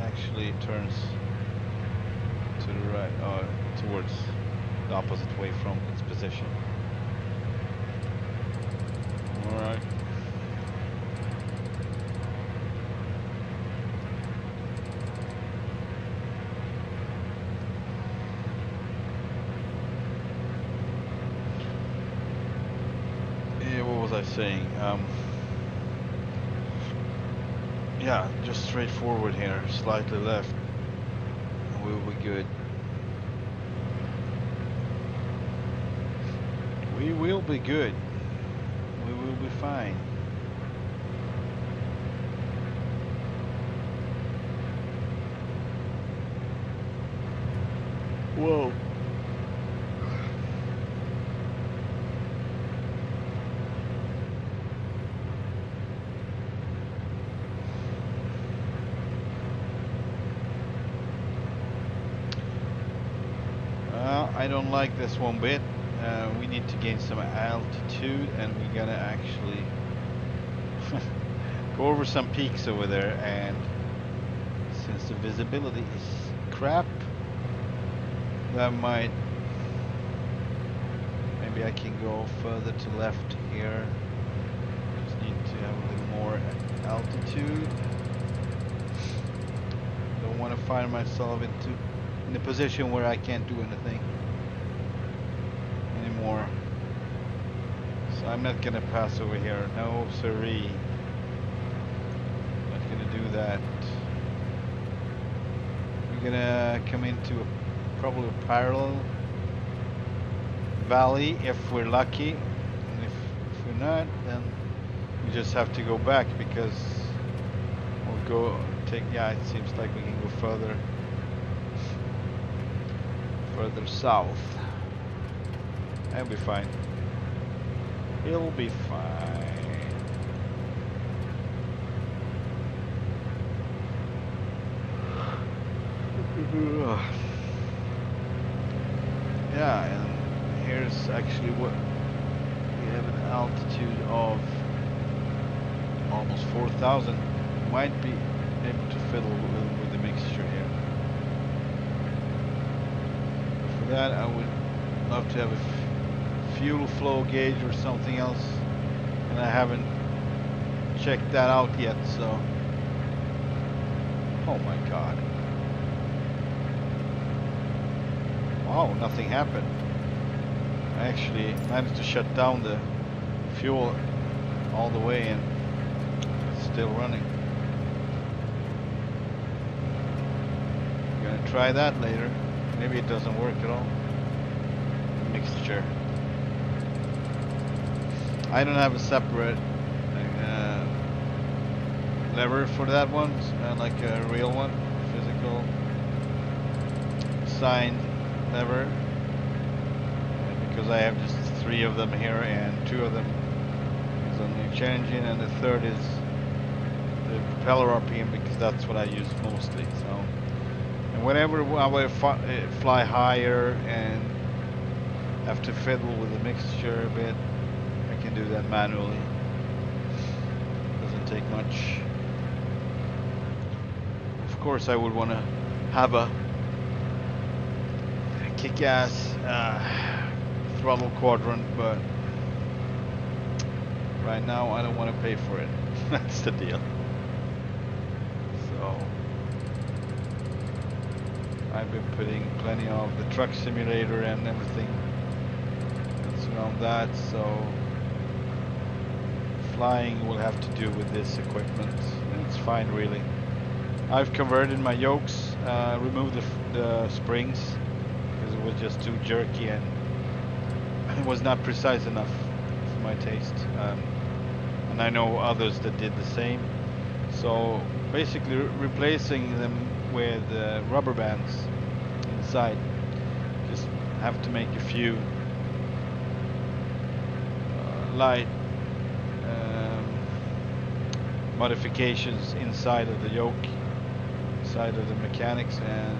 actually turns to the right, towards the opposite way from its position. Alright. What was I saying? Yeah, just straight forward here, slightly left, and we'll be good. We will be good. We will be fine. Whoa. I don't like this one bit. We need to gain some altitude, and we're gonna actually go over some peaks over there, and since the visibility is crap, that might, maybe I can go further to left here. Just need to have a little more altitude. Don't want to find myself in a position where I can't do anything anymore. So I'm not gonna pass over here. No siree. Not gonna do that. We're gonna come into probably a parallel valley if we're lucky, and if we're not, then we just have to go back because we'll go take. Yeah, it seems like we can go further south. It'll be fine. It'll be fine. Yeah, and here's actually what we have an altitude of almost 4,000. Might be able to fiddle with the mixture here. For that, I would love to have a fuel flow gauge or something else, and I haven't checked that out yet. So, oh my god. Wow, nothing happened. I actually managed to shut down the fuel all the way and it's still running. I'm gonna try that later. Maybe it doesn't work at all. Mixture. I don't have a separate lever for that one, like a real one, physical signed lever, because I have just 3 of them here, and 2 of them is on the jet engine, and the 3rd is the propeller RPM, because that's what I use mostly. So, and whenever I fly higher and have to fiddle with the mixture a bit, I can do that manually. Doesn't take much. Of course, I would want to have a kick-ass throttle quadrant, but right now I don't want to pay for it. That's the deal. So I've been putting plenty of the truck simulator and everything that's around that, so flying will have to do with this equipment. It's fine, really. I've converted my yokes, removed the springs because it was just too jerky and it was not precise enough for my taste. I'm and I know others that did the same. So basically replacing them with rubber bands inside. Just have to make a few light modifications inside of the yoke, side of the mechanics, and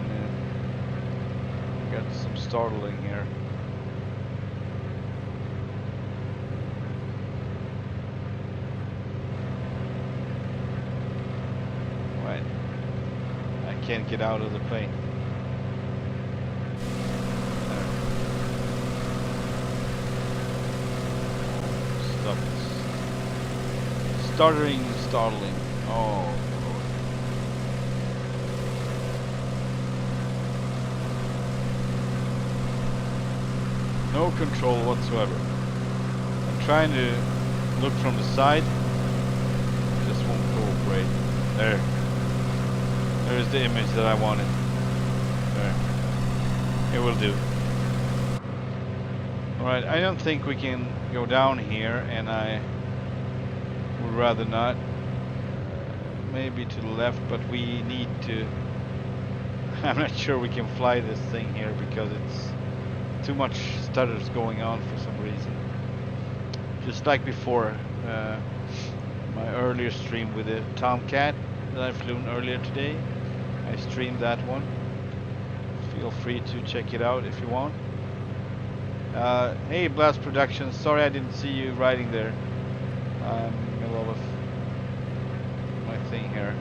got some startling here. Right, I can't get out of the plane. Stop. Stuttering, startling. Oh. No control whatsoever. I'm trying to look from the side. Just won't cooperate. There. There's the image that I wanted. There. It will do. Alright, I don't think we can go down here, and I would rather not. Maybe to the left, but we need to. I'm not sure we can fly this thing here because it's too much stutters going on for some reason. Just like before, my earlier stream with the Tomcat that I flew earlier today. I streamed that one. Feel free to check it out if you want. Hey Blast Productions, sorry I didn't see you riding there. I'm in the middle of my thing here.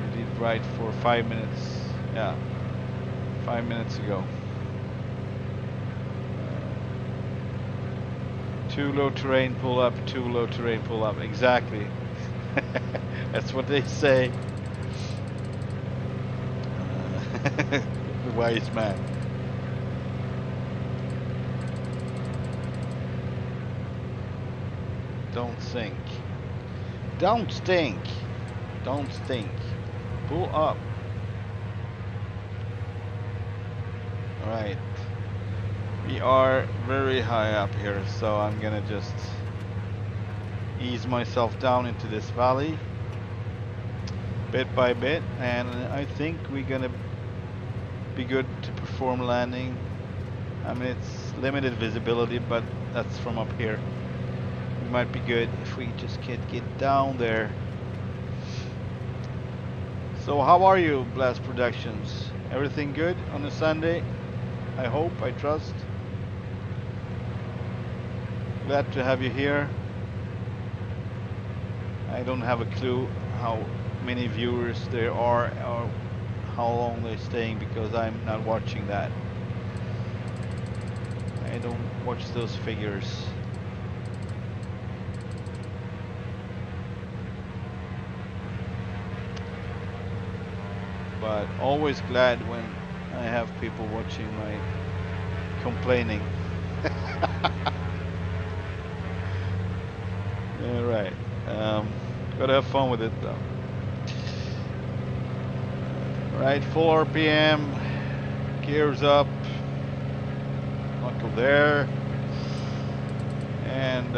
You did ride for 5 minutes. Yeah. 5 minutes ago. Too low terrain, pull up. Too low terrain, pull up. Exactly. That's what they say. The wise man. Don't sink. Don't stink. Don't stink. Pull up. Alright, we are very high up here, so I'm gonna just ease myself down into this valley bit by bit, and I think we're gonna be good to perform landing. I mean, it's limited visibility, but that's from up here. We might be good if we just can't get down there. So how are you, Blast Productions? Everything good on a Sunday? I hope, I trust. Glad to have you here. I don't have a clue how many viewers there are or how long they're staying because I'm not watching that. I don't watch those figures. But always glad when I have people watching my complaining. Alright. Gotta have fun with it though. Right, full RPM. Gears up. Knuckle there. And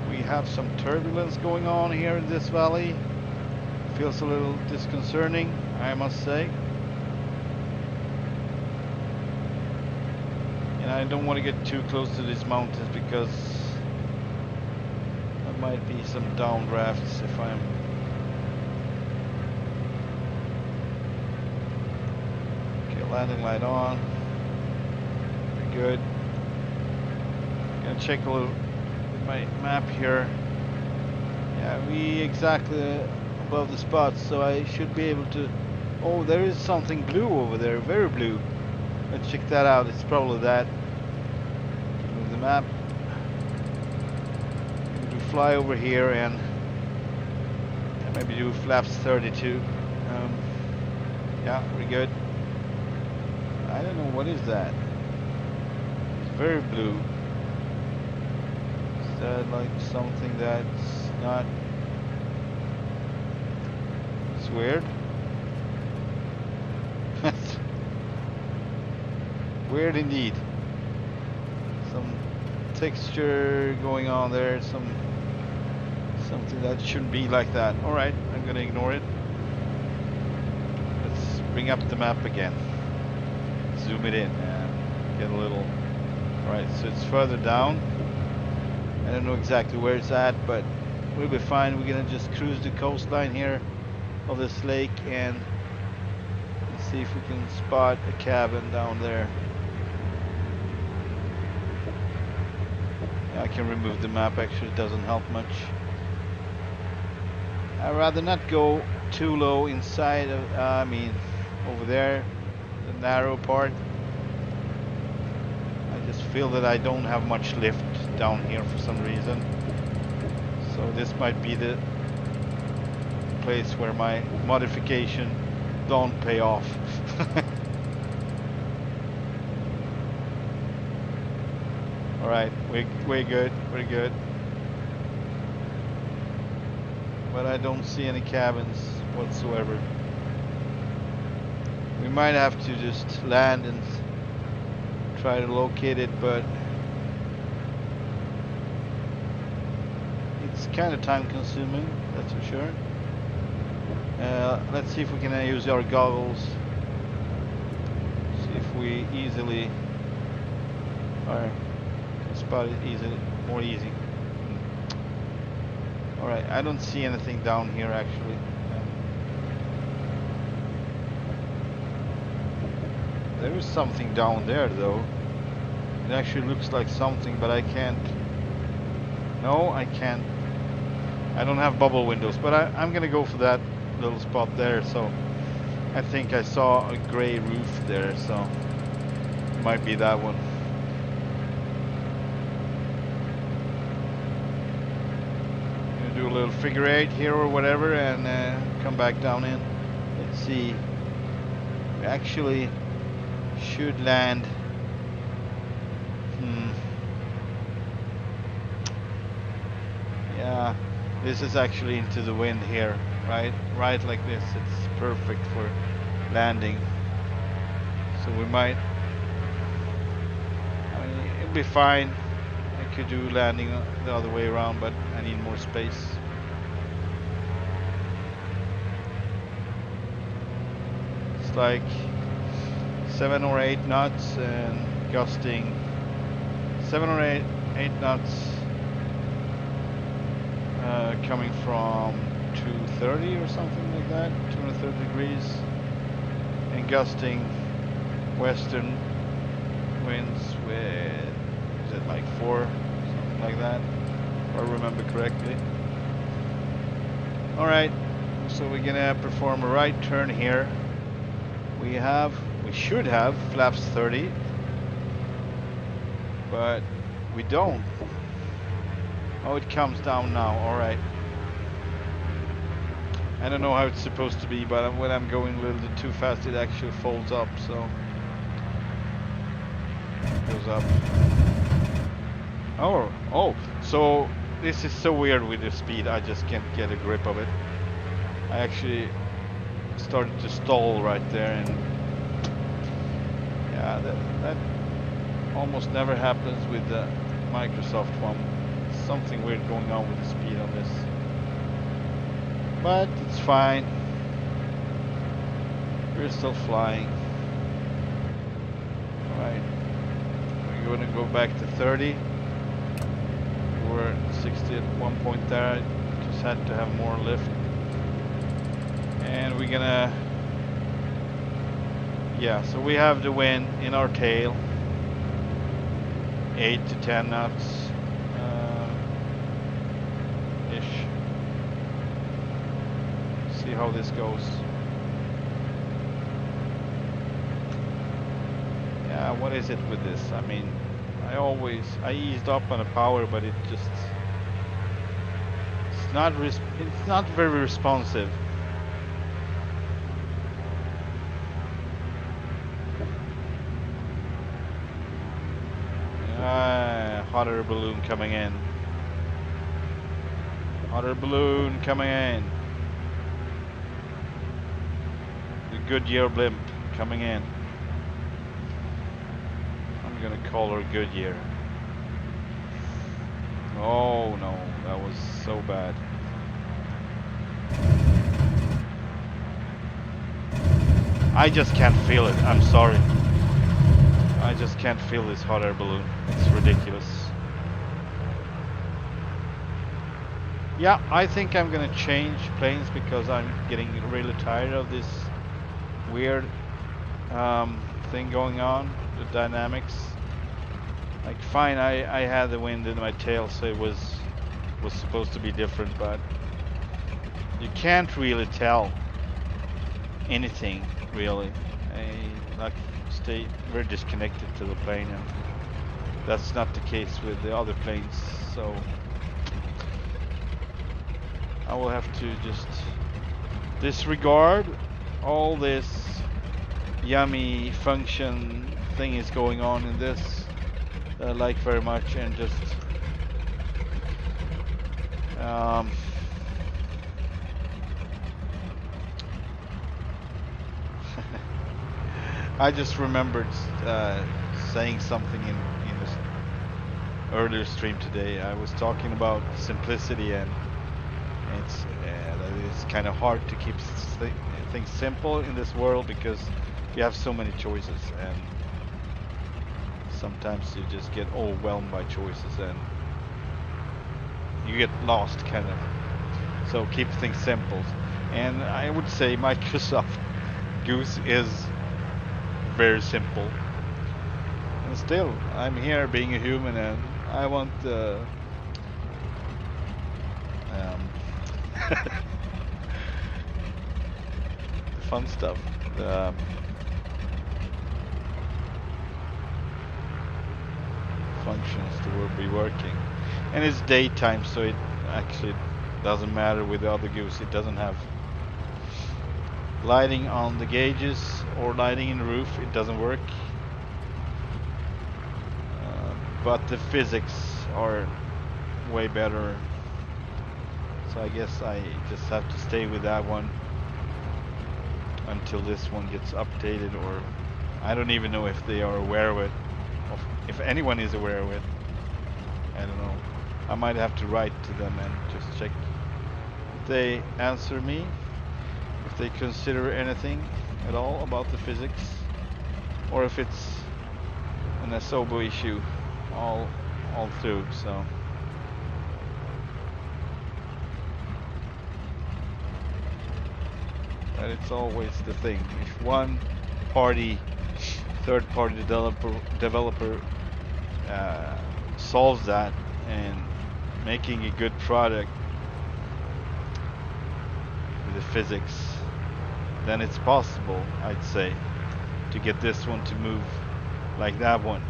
we have some turbulence going on here in this valley. Feels a little disconcerting, I must say. And I don't want to get too close to these mountains because there might be some downdrafts if I'm okay. Landing light on. Very good. Gonna check a little my map here. Yeah, we exactly above the spots, so I should be able to. Oh, there is something blue over there, very blue. Let's check that out. It's probably that. Move the map. Maybe fly over here and maybe do flaps 32. Yeah, we're good. I don't know what is that. It's very blue. Is that like something that's not? It's weird. Weird indeed. Some texture going on there, something that shouldn't be like that. Alright, I'm gonna ignore it. Let's bring up the map again. Zoom it in and get a little... Alright, so it's further down. I don't know exactly where it's at, but we'll be fine. We're gonna just cruise the coastline here of this lake and see if we can spot a cabin down there. I can remove the map, actually it doesn't help much. I'd rather not go too low inside of, over there, the narrow part. I just feel that I don't have much lift down here for some reason. So this might be the place where my modification don't pay off. Alright, we're good, we're good. But I don't see any cabins whatsoever. We might have to just land and try to locate it, but it's kind of time consuming, that's for sure. Let's see if we can use our goggles. See if we easily spot it easily, more easy. Alright, I don't see anything down here actually. There is something down there though. It actually looks like something, but I can't. No, I can't. I don't have bubble windows, but I'm gonna go for that little spot there. So I think I saw a gray roof there, so it might be that one. Do a little figure eight here or whatever and come back down in. Let's see. We actually should land. Yeah, this is actually into the wind here, right? Right like this. It's perfect for landing. So we might. I mean, it'll be fine. I could do landing the other way around, but I need more space. It's like 7 or 8 knots and gusting 7 or 8 knots coming from 230 or something like that, 230 degrees, and gusting western winds with, is it like 4, something like that, if I remember correctly. Alright, so we're gonna perform a right turn here. We should have flaps 30, but we don't. Oh, it comes down now, alright. I don't know how it's supposed to be, but when I'm going a little bit too fast, it actually folds up, so it goes up. Oh, so this is so weird with the speed, I just can't get a grip of it. I actually started to stall right there, and yeah, that almost never happens with the Microsoft one. Something weird going on with the speed on this, but it's fine. We're still flying. Alright, we're going to go back to 30. We were at 60 at one point there. I just had to have more lift, and we're gonna, yeah, so we have the wind in our tail, 8 to 10 knots ish. See how this goes. Yeah, what is it with this? I mean, I eased up on the power, but it just, it's not very responsive. Hot air balloon coming in. Hot air balloon coming in. The Goodyear blimp coming in. I'm gonna call her Goodyear. Oh no, that was so bad. I just can't feel it. I'm sorry. I just can't feel this hot air balloon. It's ridiculous. Yeah, I think I'm gonna change planes because I'm getting really tired of this weird thing going on, the dynamics. Like, fine, I had the wind in my tail, so it was supposed to be different, but you can't really tell anything, really. I like stay very disconnected to the plane, and that's not the case with the other planes, so I will have to just disregard all this yummy function thing is going on in this that I like very much, and just I just remembered saying something in this earlier stream today. I was talking about simplicity, and it's kind of hard to keep things simple in this world because you have so many choices, and sometimes you just get overwhelmed by choices and you get lost, kind of. So keep things simple. And I would say Microsoft Goose is very simple. And still, I'm here being a human, and I want the fun stuff. The functions to be working. And it's daytime, so it actually doesn't matter with the other Goose. It doesn't have lighting on the gauges or lighting in the roof. It doesn't work. But the physics are way better. So I guess I just have to stay with that one until this one gets updated, or I don't even know if they are aware of it. If anyone is aware of it, I don't know. I might have to write to them and just check if they answer me, if they consider anything at all about the physics, or if it's an Asobo issue all through. So but it's always the thing. If one party, third-party developer solves that and making a good product with the physics, then it's possible, I'd say, to get this one to move like that one.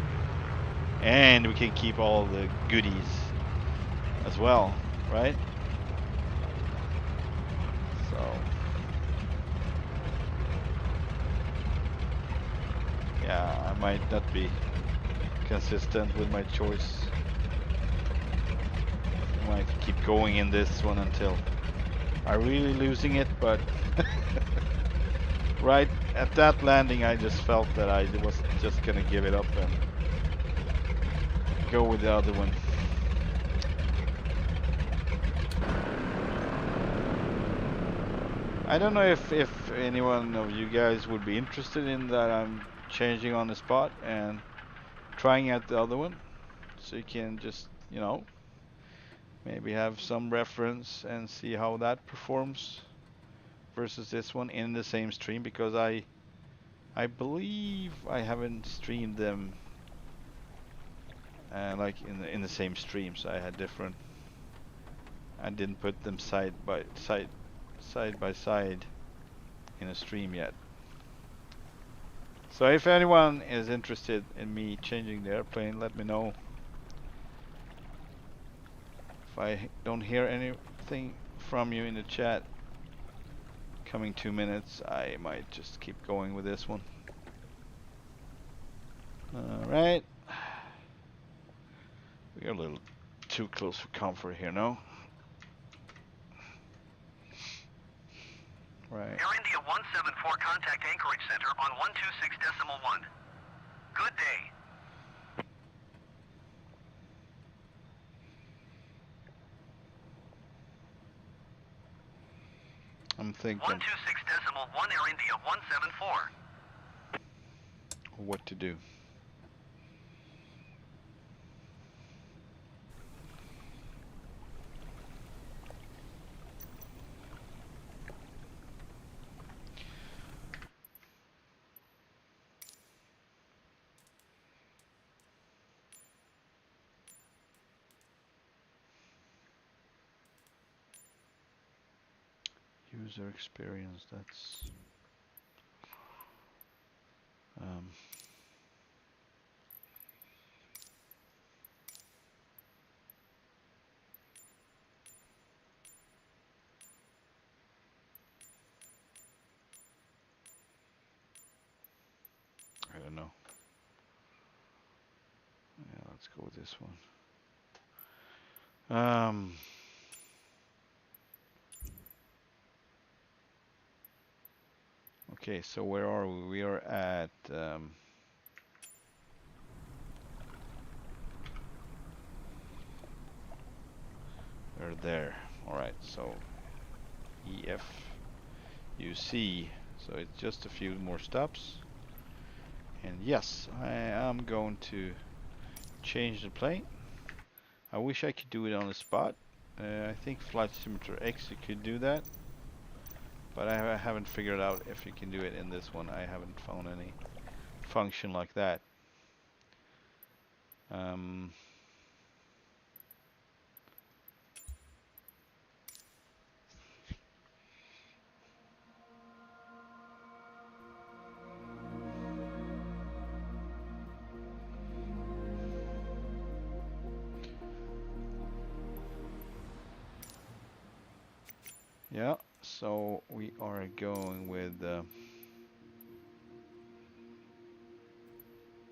And we can keep all the goodies as well, right? So yeah, I might not be consistent with my choice. I might keep going in this one until I'm really losing it, but right at that landing I just felt that I was just gonna give it up and go with the other one. I don't know if any one of you guys would be interested in that. I'm changing on the spot and trying out the other one, so you can just, you know, maybe have some reference and see how that performs versus this one in the same stream, because I believe I haven't streamed them like in the same stream, so I had different. I didn't put them side by side in a stream yet. So if anyone is interested in me changing the airplane, let me know. If I don't hear anything from you in the chat coming 2 minutes, I might just keep going with this one. Alright. We're a little too close for comfort here, no? Right. Air India 174, contact Anchorage Center on 126.1. Good day. I'm thinking 126.1 Air India 174. what to do. User experience, that's I don't know. Yeah, let's go with this one. Okay, so where are we? We are at we're there. All right, so EF UC. So it's just a few more stops. And yes, I am going to change the plane. I wish I could do it on the spot. I think Flight Simulator X you could do that. But I haven't figured out if you can do it in this one. I haven't found any function like that. Yeah, so we are going with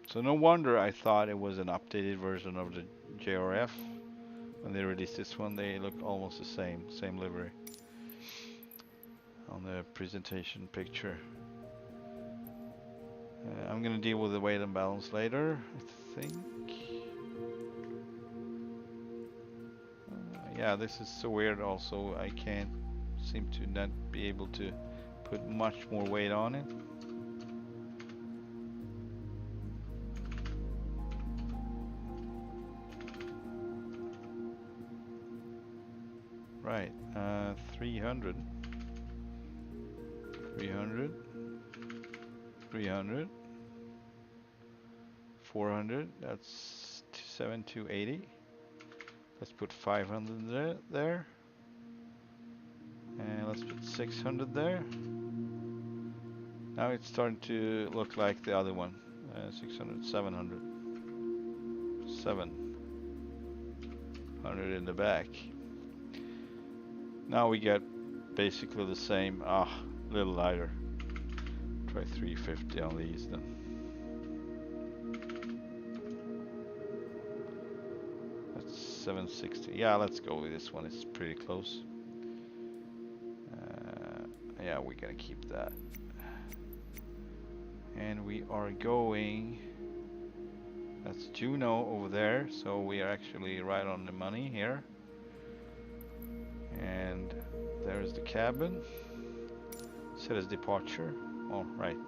so no wonder I thought it was an updated version of the JRF. When they released this one, they look almost the same livery on the presentation picture. I'm gonna deal with the weight and balance later, I think. Yeah, this is so weird also. I can't seem to not be able to put much more weight on it. Right, 300, 300, 300, 400, that's 7280. Let's put 500 there. And let's put 600 there. Now it's starting to look like the other one. 600, 700. 700 in the back. Now we get basically the same. A little lighter. Try 350 on these then. That's 760. Yeah, let's go with this one. It's pretty close. Yeah, we're gonna keep that. And we are going. That's Juno over there, so we are actually right on the money here. And there's the cabin. Set as departure. Oh, right.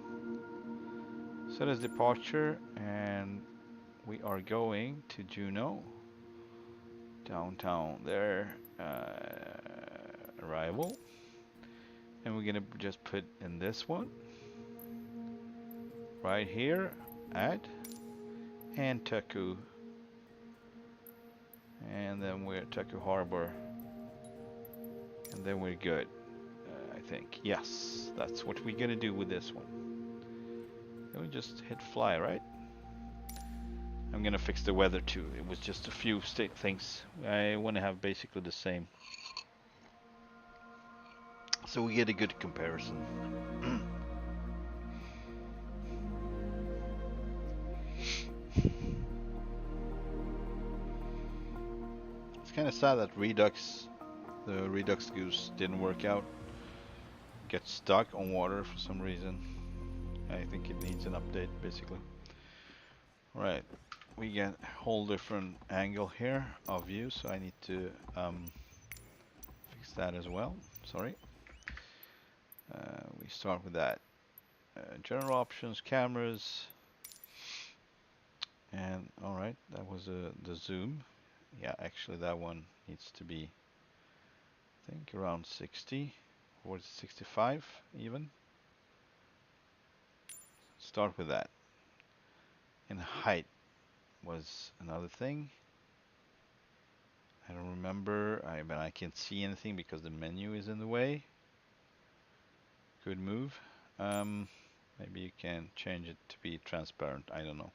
Set as departure, and we are going to Juno. Downtown there. Arrival. And we're gonna just put in this one. Right here. Add. And Taku. And then we're at Taku Harbor. And then we're good, I think. Yes, that's what we're gonna do with this one. Then we just hit fly, right? I'm gonna fix the weather too. It was just a few things. I wanna have basically the same. So we get a good comparison. It's kind of sad that the Redux Goose didn't work out. Gets stuck on water for some reason. I think it needs an update basically. Right, we get a whole different angle here of view, so I need to fix that as well. Sorry. we start with that. General options, cameras, and alright, that was the zoom. Yeah, actually that one needs to be, I think, around 60 or 65 even. Start with that. And height was another thing. I don't remember, but I can't see anything because the menu is in the way. Good move. Maybe you can change it to be transparent, I don't know.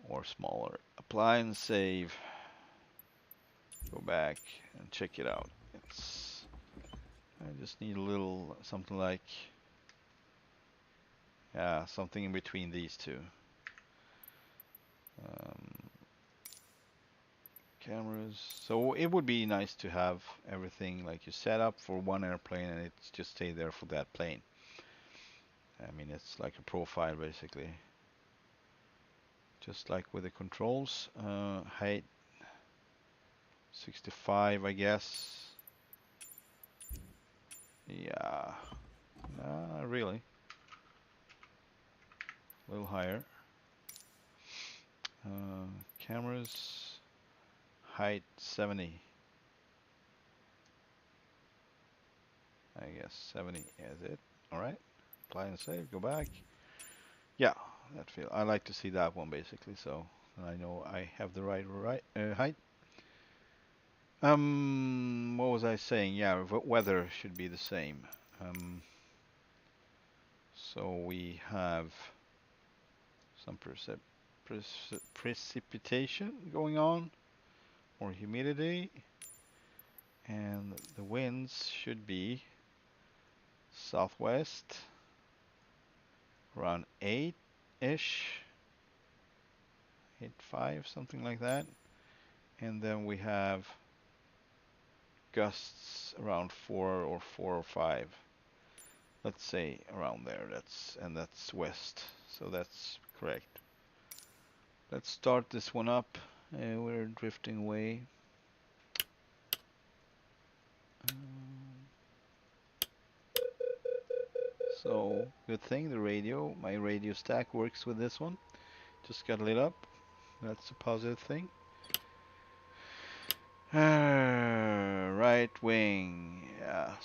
Or smaller. Apply and save. Go back and check it out. I just need a little something like, yeah, something in between these two. Cameras. So it would be nice to have everything like you set up for one airplane and it's just stay there for that plane. I mean, it's like a profile basically. Just like with the controls. Height 65, I guess. Yeah, not really. A little higher. Cameras, height 70. I guess 70 is it. Alright, apply and save, go back. Yeah, that feel. I like to see that one basically, so I know I have the right height. What was I saying? Yeah, weather should be the same. So we have some precipitation going on, or humidity, and the winds should be southwest around 8-ish, 8.5, something like that. And then we have gusts around 4 or 5. Let's say around there. That's west, so that's correct. Let's start this one up. We're drifting away. So good thing my radio stack works with this one. Just got lit up. That's a positive thing. Right wing. Yeah,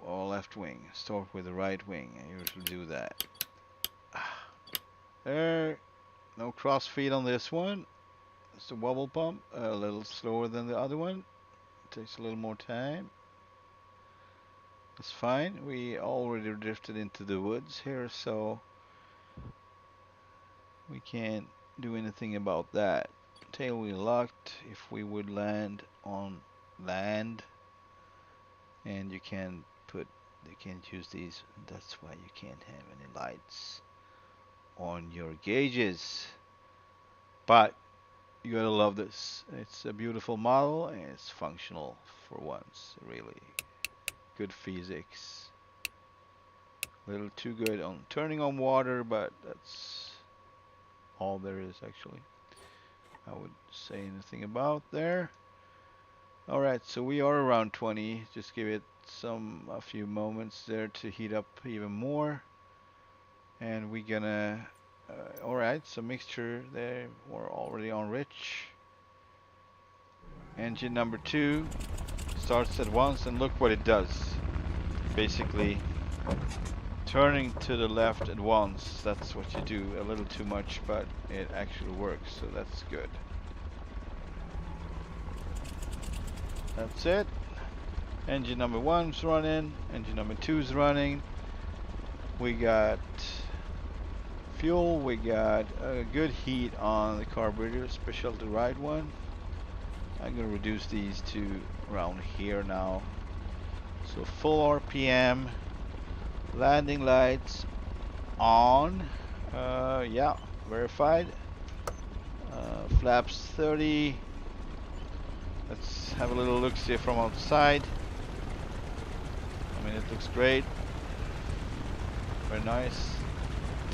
left wing. Start with the right wing. I usually do that. There. No crossfeed on this one. It's the wobble pump. A little slower than the other one. Takes a little more time. That's fine. We already drifted into the woods here, so we can't do anything about that. Tail wheel locked. If we would land on land, and you can't use these. That's why you can't have any lights on your gauges. But you gotta love this. It's a beautiful model and it's functional for once. Really good physics. A little too good on turning on water, but that's all there is actually. I would say anything about there. Alright, so we are around 20. Just give it a few moments there to heat up even more. And we're gonna alright, so mixture there, we're already on rich. Engine number 2 starts at once, and look what it does. Basically turning to the left at once. That's what you do. A little too much, but it actually works, so that's good. That's it. Engine number 1's running. Engine number 2's running. We got fuel. We got a good heat on the carburetor, especially the right one. I'm gonna reduce these to around here now. So full RPM. Landing lights on. Yeah, verified. Flaps 30. Let's have a little look see from outside. I mean, it looks great. Very nice.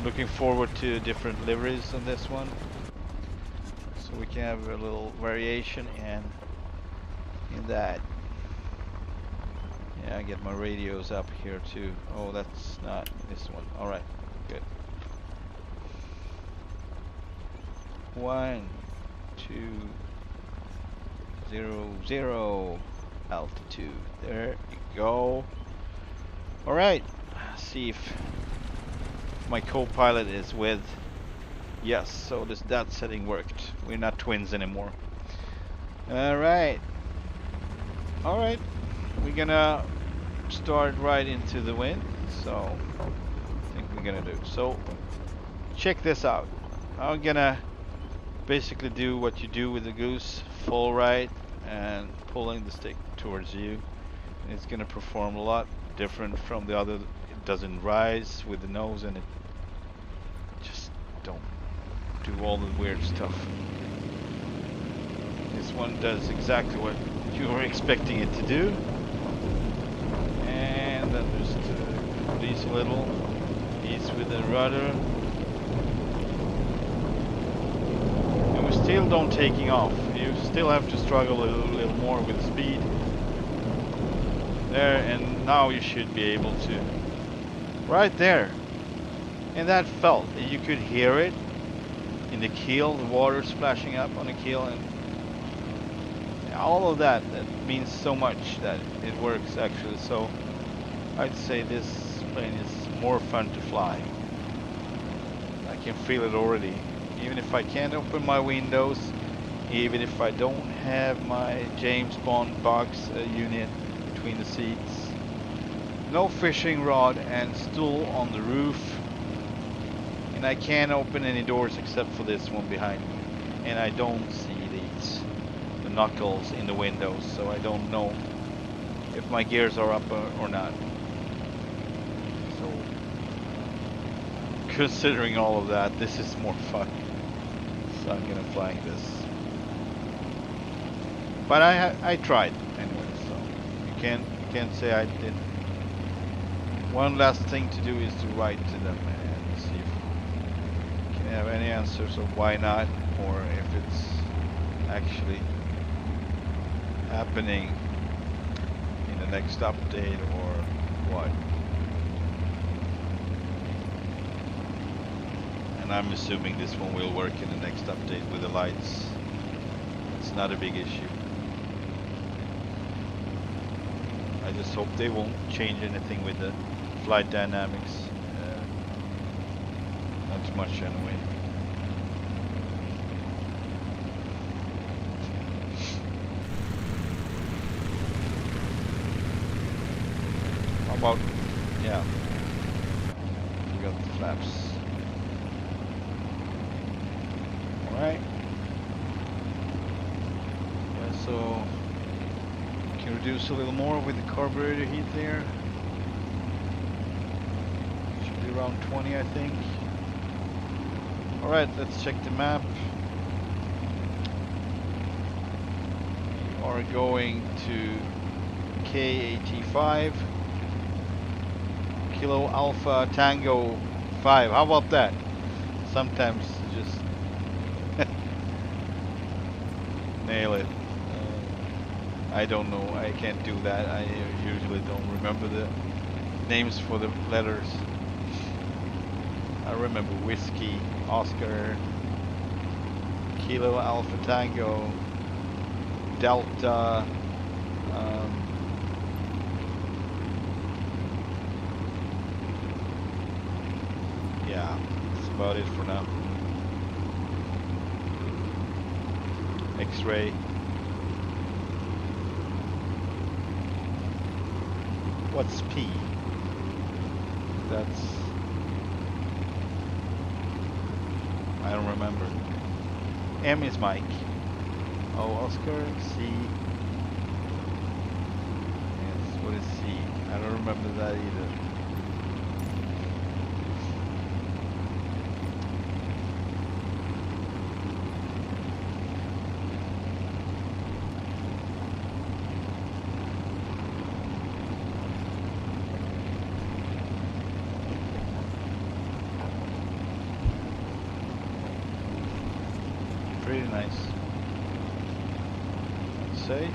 Looking forward to different liveries on this one, so we can have a little variation in that. Yeah, I get my radios up here too. Oh, that's not this one. All right, good. 1, 2, 0, 0 altitude. There you go. All right. See if my co-pilot is with. Yes, so that setting worked. We're not twins anymore. All right. All right. We're gonna start right into the wind. So I think we're gonna do. So check this out. I'm gonna basically do what you do with the goose, full right and pulling the stick towards you. And it's gonna perform a lot different from the other. It doesn't rise with the nose and it just don't do all the weird stuff. This one does exactly what you were expecting it to do. And then just release a little, ease with the rudder. Still don't taking off. You still have to struggle a little more with speed. There, and now you should be able to. Right there. And that felt. You could hear it in the keel, the water splashing up on the keel, and all of that. That means so much that it works actually. So I'd say this plane is more fun to fly. I can feel it already. Even if I can't open my windows, even if I don't have my James Bond box unit between the seats, no fishing rod and stool on the roof, and I can't open any doors except for this one behind me, and I don't see the knuckles in the windows, so I don't know if my gears are up or not. So considering all of that, this is more fun. So I'm gonna fly this, but I tried anyway. So you can't say I didn't. One last thing to do is to write to them and see if you can have any answers of why not, or if it's actually happening in the next update or what. I'm assuming this one will work in the next update with the lights. It's not a big issue. I just hope they won't change anything with the flight dynamics. Not too much anyway. How about, yeah, we got the flaps. Right. Yeah, so you can reduce a little more with the carburetor heat there. Should be around 20, I think. Alright, let's check the map. We are going to K85 Kilo Alpha Tango 5. How about that? Sometimes just nail it. I don't know. I can't do that. I usually don't remember the names for the letters. I remember Whiskey, Oscar, Kilo Alpha Tango, Delta, yeah, that's about it for now. X-ray. What's P? That's... I don't remember. M is Mike. O Oscar. C. Yes, what is C? I don't remember that either. Pretty nice, I'd say.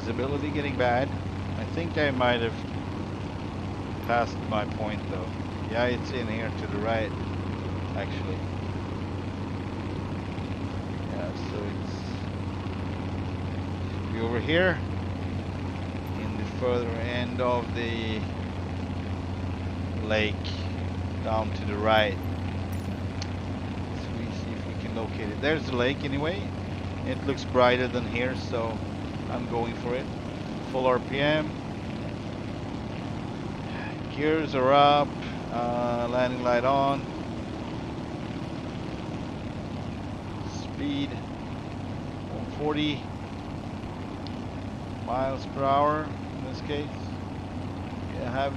visibility getting bad. I think I might have passed my point though. Yeah, it's in here to the right, actually. Yeah, so it's be over here in the further end of the lake, down to the right. So we see if we can locate it. There's the lake anyway. It looks brighter than here, so I'm going for it. Full RPM. Gears are up. Landing light on. Speed 140 miles per hour in this case. I have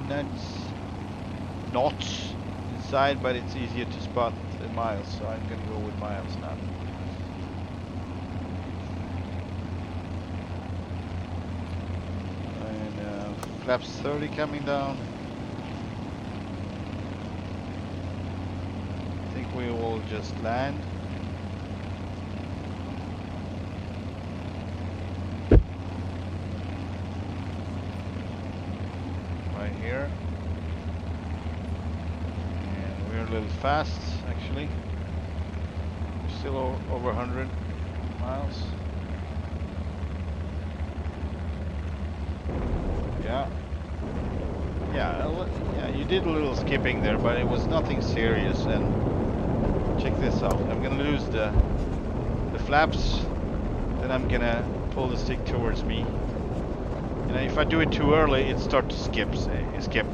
knots inside, but it's easier to spot in miles, so I'm gonna go with miles now. And flaps 30 coming down. I think we will just land. Right here. And we're a little fast, actually. Still over 100 miles. Yeah. Yeah, you did a little skipping there, but it was nothing serious. And check this out. I'm gonna lose the flaps, then I'm gonna pull the stick towards me. And if I do it too early, it starts to skip,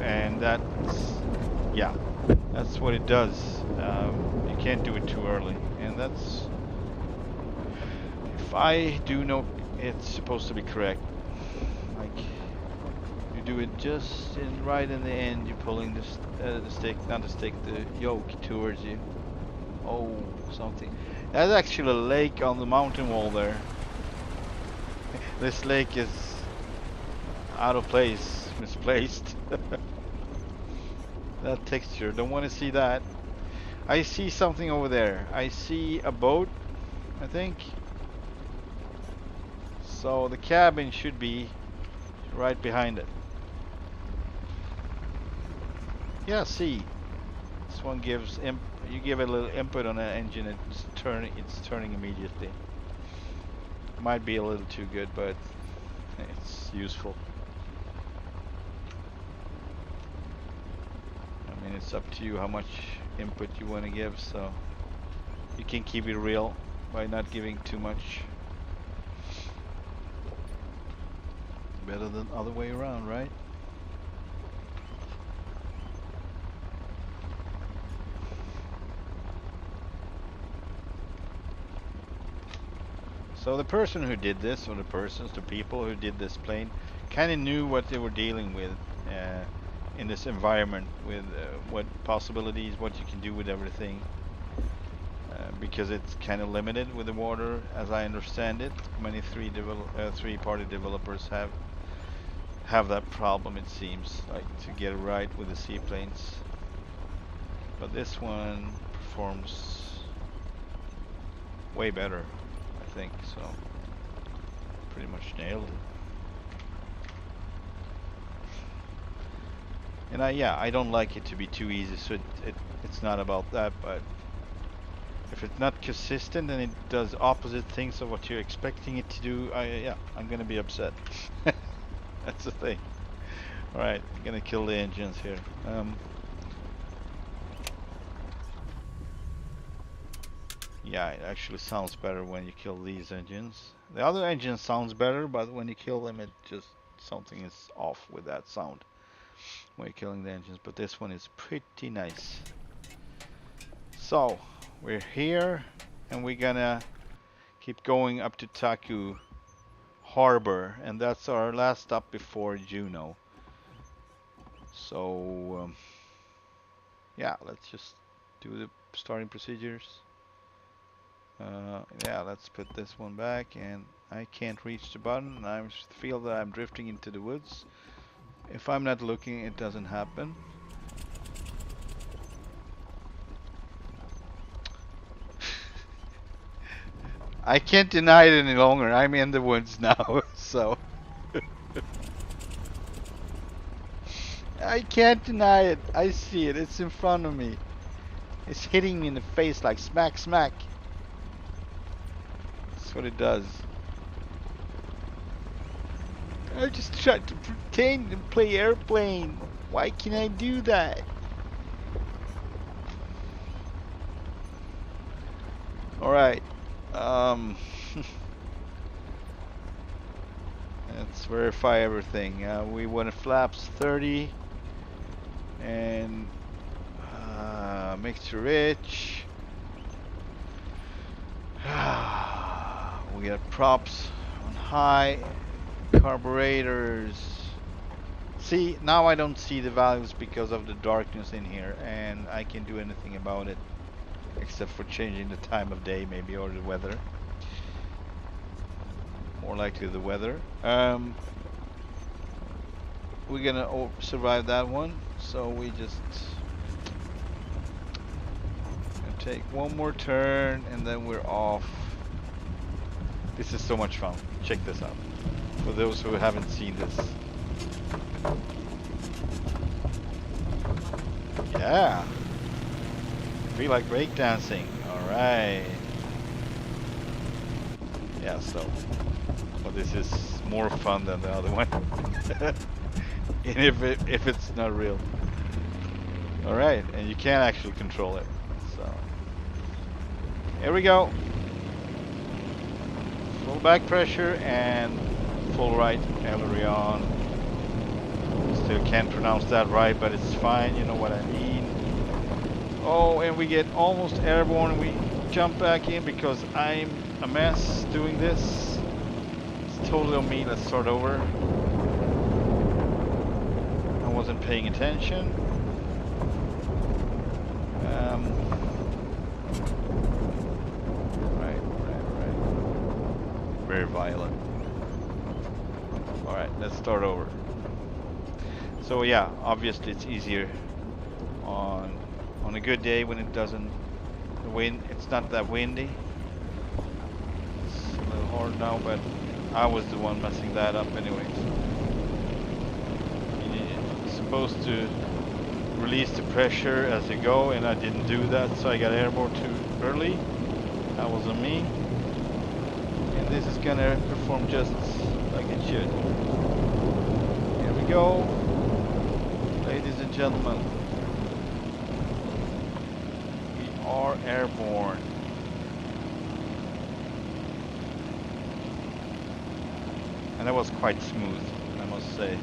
and that's what it does. You can't do it too early, and that's, if I do know it's supposed to be correct. Like, you do it just right in the end. You're pulling the stick, not the stick, the yoke towards you. Oh, something. That's actually a lake on the mountain wall there. This lake is out of place, misplaced. That texture, don't want to see that. I see something over there. I see a boat, I think. So the cabin should be right behind it. Yeah, see. This one gives you give it a little input on the engine, it's turning immediately. Might be a little too good, but it's useful. I mean, it's up to you how much input you want to give, so you can keep it real by not giving too much. Better than other way around, right? So the person who did this, or the people who did this plane, kind of knew what they were dealing with in this environment, with what possibilities, what you can do with everything, because it's kind of limited with the water, as I understand it. Many three-party developers have that problem, it seems, like to get it right with the seaplanes. But this one performs way better, I think, so pretty much nailed it. And I don't like it to be too easy, so it's not about that, but if it's not consistent and it does opposite things of what you're expecting it to do, I'm gonna be upset. That's the thing. Alright, I'm gonna kill the engines here. Yeah, it actually sounds better when you kill these engines. The other engine sounds better, but when you kill them, it just, something is off with that sound when you're killing the engines. But this one is pretty nice. So, we're here, and we're gonna keep going up to Taku Harbor, and that's our last stop before Juneau. So, yeah, let's just do the starting procedures. Yeah, let's put this one back, and I can't reach the button, and I feel that I'm drifting into the woods. If I'm not looking, it doesn't happen. I can't deny it any longer. I'm in the woods now, so I can't deny it. I see it. It's in front of me. It's hitting me in the face like smack, smack. That's what it does. I just tried to pretend and play airplane. Why can't I do that? Alright. Let's verify everything. We want flaps 30 and mixture rich. We got props on high, carburetors. See, now I don't see the values because of the darkness in here, and I can't do anything about it except for changing the time of day maybe, or the weather. More likely the weather. We're gonna survive that one, so we just gonna take one more turn and then we're off. This is so much fun. Check this out. For those who haven't seen this. Yeah. Feel like breakdancing. Alright. Yeah, so. Well, this is more fun than the other one. And if it's not real. Alright, and you can actually control it. So. Here we go. Full back pressure and full right aileron. Still can't pronounce that right, but it's fine, you know what I mean. Oh, and we get almost airborne and we jump back in because I'm a mess doing this. It's totally on me. Let's start over. I wasn't paying attention. Right. Very violent. Alright, let's start over. So yeah, obviously it's easier on a good day when it doesn't wind. It's not that windy. It's a little hard now, but I was the one messing that up anyways. You're supposed to release the pressure as you go, and I didn't do that, so I got airborne too early. That was on me. And this is gonna perform just like it should. Here we go, ladies and gentlemen. We are airborne. And that was quite smooth, I must say.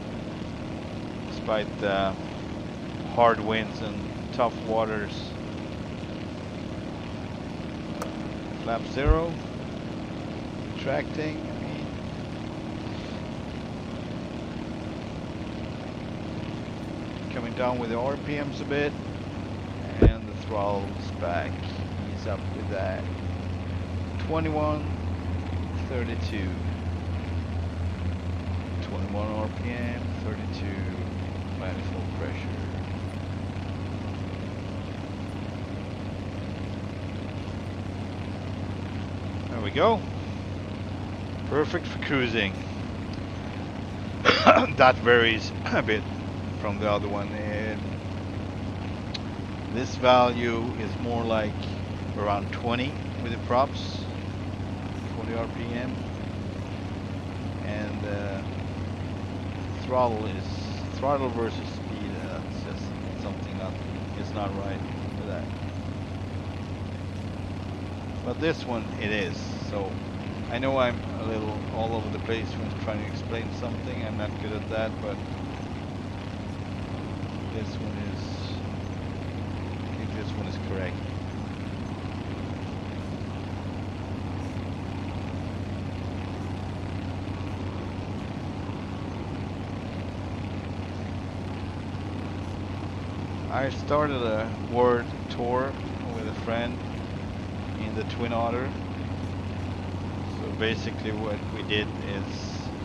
Despite the hard winds and tough waters. Flap 0. Retracting. Coming down with the RPMs a bit. And the throttle's back. He's up with that. 21, 32. 21 RPM, 32, manifold pressure. There we go. Perfect for cruising. That varies a bit from the other one. And this value is more like around 20 with the props, 20 RPM. And throttle versus speed. It's just something that is not right with that. But this one it is. So I know I'm a little all over the place when trying to explain something. I'm not good at that, but this one is. I think this one is correct. I started a word tour with a friend in the Twin Otter. So basically what we did is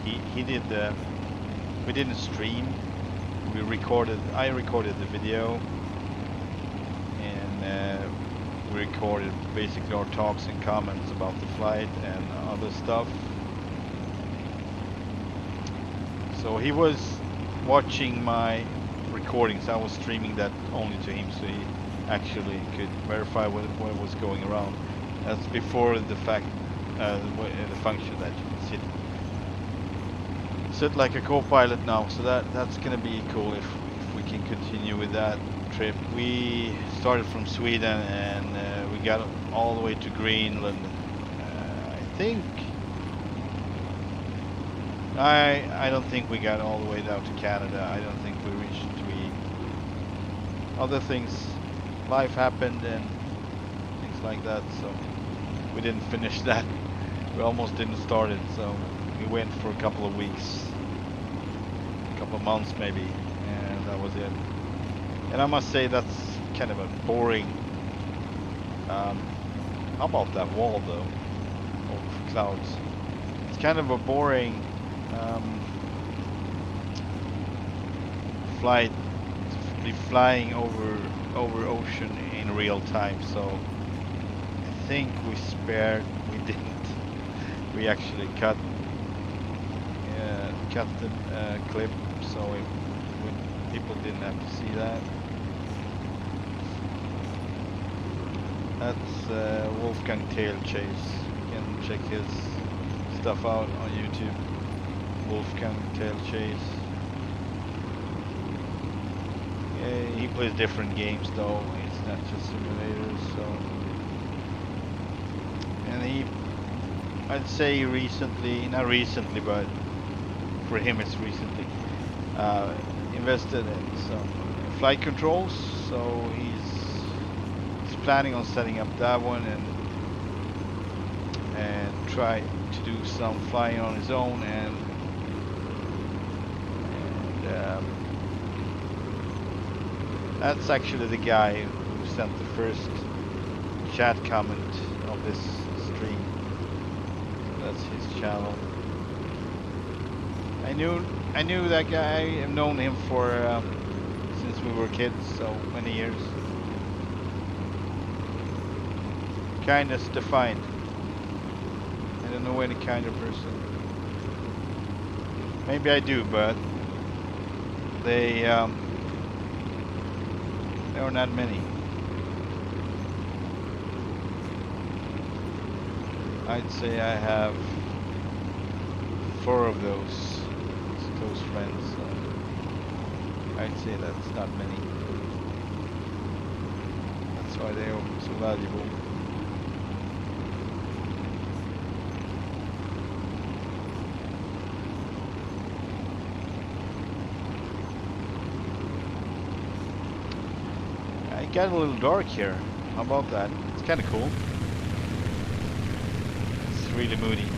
he did we didn't stream. I recorded the video, and we recorded basically our talks and comments about the flight and other stuff. So he was watching my recordings. I was streaming that only to him, so he actually could verify what was going around. That's before the fact, the function that you can sit like a co-pilot now. So that's gonna be cool if we can continue with that trip. We started from Sweden and we got all the way to Greenland. I think. I don't think we got all the way down to Canada. I don't think we reached. Other things, life happened and things like that, so we didn't finish that. We almost didn't start it, so we went for a couple of weeks, a couple of months maybe, and that was it. And I must say that's kind of a boring. How about that wall though, of clouds? It's kind of a boring flight to be flying over ocean in real time. So I think we didn't. We actually cut the clip, so people didn't have to see that. That's Wolfgang Tail Chase. You can check his stuff out on YouTube. Wolfgang Tail Chase. He plays different games though. It's not just simulators. So, and I'd say recently, not recently, but for him it's recently, invested in some flight controls. So he's planning on setting up that one and try to do some flying on his own and that's actually the guy who sent the first chat comment of this stream. That's his channel. I knew that guy. I've known him for since we were kids, so many years. Kindness defined. I don't know any kind of person. Maybe I do, but there are not many. I'd say I have 4 of those close friends. I'd say that's not many. That's why they are so valuable. It got a little dark here. How about that? It's kind of cool. It's really moody.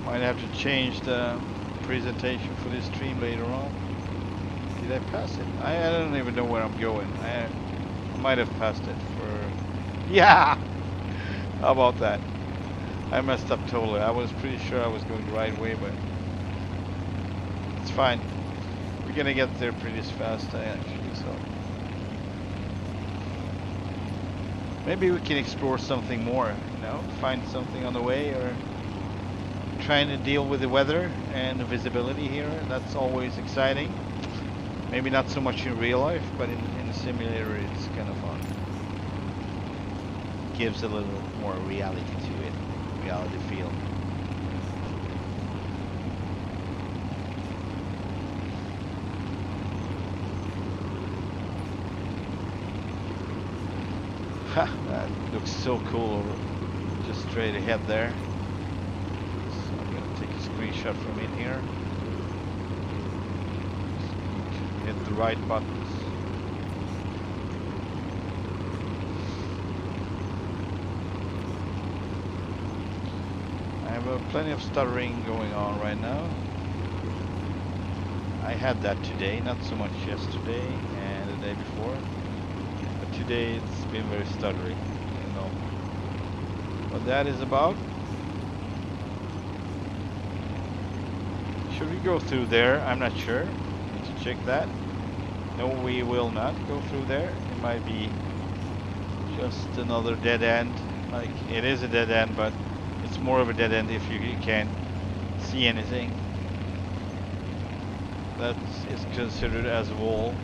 Might have to change the presentation for this stream later on. Did I pass it? I don't even know where I'm going. I might have passed it for... Yeah! How about that? I messed up totally. I was pretty sure I was going the right way, but... It's fine. We're gonna get there pretty fast, actually, so... Maybe we can explore something more, you know? Find something on the way, or... Trying to deal with the weather and the visibility here. That's always exciting. Maybe not so much in real life, but in the simulator it's kind of fun. Gives a little more reality to it, reality feel. Ha! That looks so cool, just straight ahead there. Screenshot from in here. Hit the right buttons. I have plenty of stuttering going on right now. I had that today, not so much yesterday and the day before, but today it's been very stuttery. I don't know what that is about. Should we go through there? I'm not sure. Need to check that. No, we will not go through there. It might be just another dead end. Like, it is a dead end, but it's more of a dead end if you can't see anything. That is considered as a wall.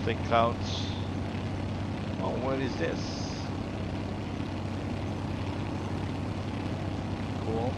Thick clouds. Oh, what is this? Cool.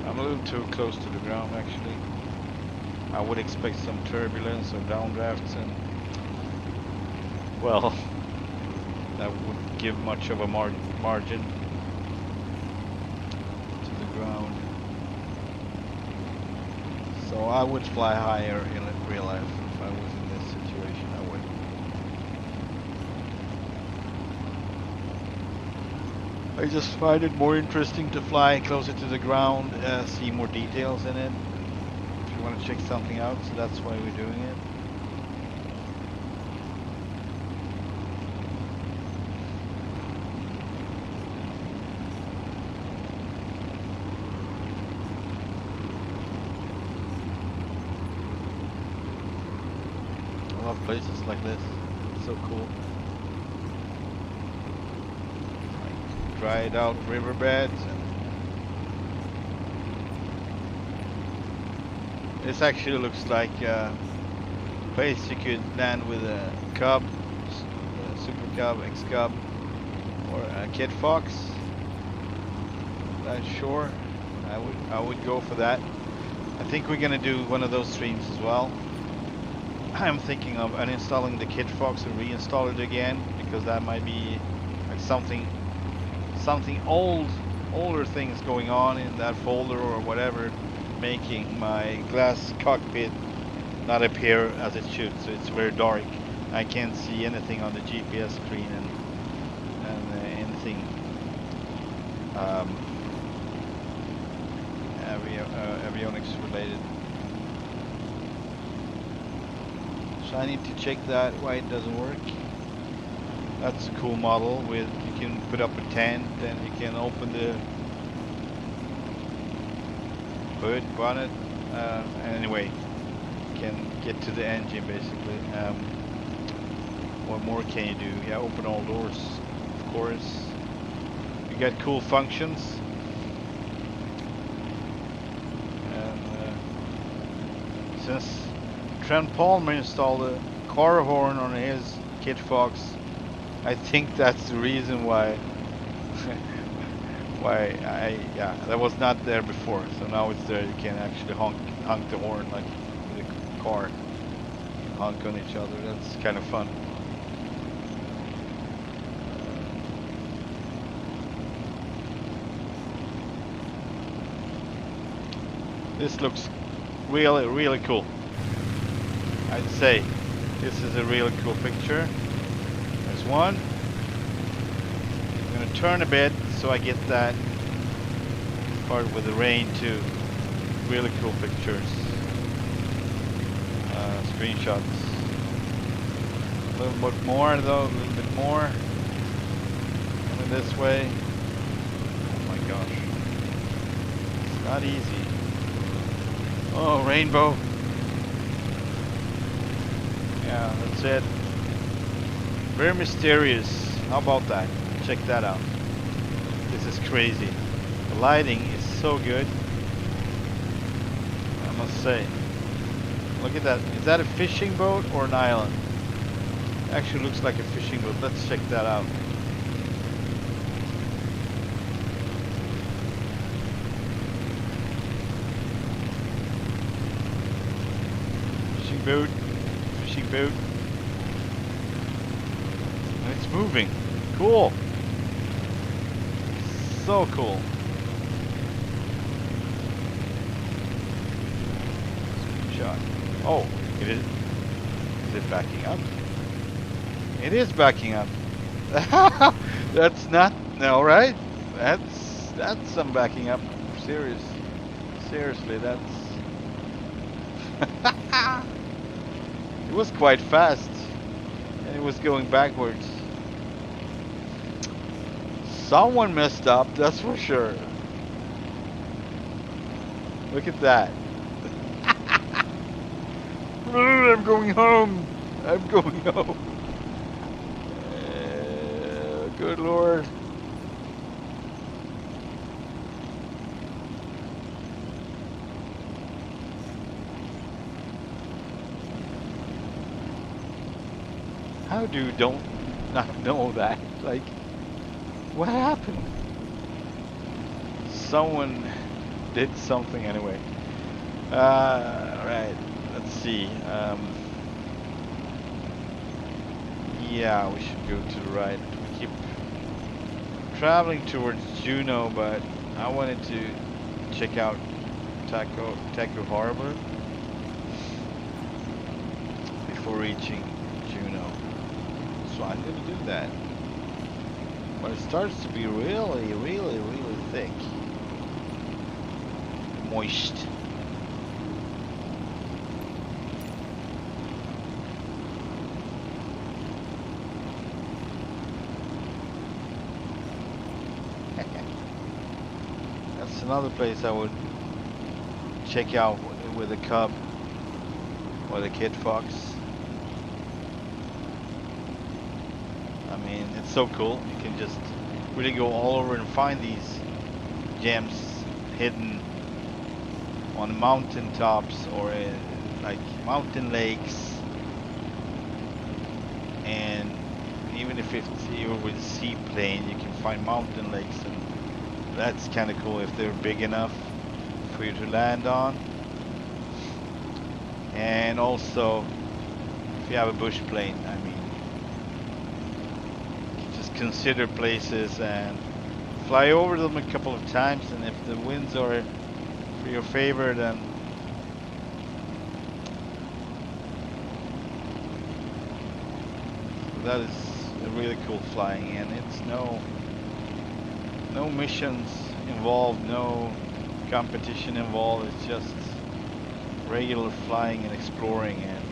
I'm a little too close to the ground actually. I would expect some turbulence or downdrafts, and well, that wouldn't give much of a margin to the ground. So I would fly higher in real life if I was in this situation. I would. I just find it more interesting to fly closer to the ground, see more details in it. If you want to check something out, so that's why we're doing it. I love places like this. It's so cool. Dried out riverbeds. This actually looks like a place you could land with a cub, a super cub, ex-cub, or a kid fox. That sure, I would go for that. I think we're gonna do one of those streams as well. I'm thinking of uninstalling the kid fox and reinstall it again, because that might be like something older things going on in that folder or whatever, making my glass cockpit not appear as it should. So it's very dark. I can't see anything on the GPS screen and anything avionics related. So I need to check that why it doesn't work. That's a cool model with, you can put up a tent and you can open the hood, bonnet, anyway, you can get to the engine basically. What more can you do? Yeah, open all doors, of course. You got cool functions. And since Trent Palmer installed a car horn on his Kit Fox, I think that's the reason why that was not there before. So now it's there. You can actually honk the horn like with a car, honk on each other. That's kind of fun. This looks really cool. I'd say this is a really cool picture. There's one. I'm gonna turn a bit so I get that part with the rain too. Really cool pictures. Screenshots. A little bit more though, a little bit more. Coming this way. Oh my gosh. It's not easy. Oh, rainbow. Yeah, that's it. Very mysterious. How about that? Check that out. This is crazy. The lighting is so good, I must say. Look at that. Is that a fishing boat or an island? It actually looks like a fishing boat. Let's check that out. Fishing boat. Fishing boat. And it's moving. Cool. So cool. shot. Oh, it is. Is it backing up? It is backing up. That's not no right. That's some backing up. Seriously, that's. It was quite fast, and it was going backwards. Someone messed up, that's for sure. Look at that. I'm going home. I'm going home. Good Lord. How do you don't not know that? Like, what happened? Someone did something anyway. Right. Let's see. Yeah, we should go to the right. We keep traveling towards Juneau, but I wanted to check out Taco Harbor before reaching Juneau. So I'm going to do that. But it starts to be really, really, really thick. Moist. That's another place I would check out with a cub or the kid fox. I mean, it's so cool. You can just really go all over and find these gems hidden on mountain tops or like mountain lakes, and even if it's even with seaplane, you can find mountain lakes, and that's kind of cool if they're big enough for you to land on. And also, if you have a bush plane, I mean, just consider places and fly over them a couple of times, and if the winds are for your favor, then that is a really cool flying, and it's no missions involved, no competition involved. It's just regular flying and exploring, and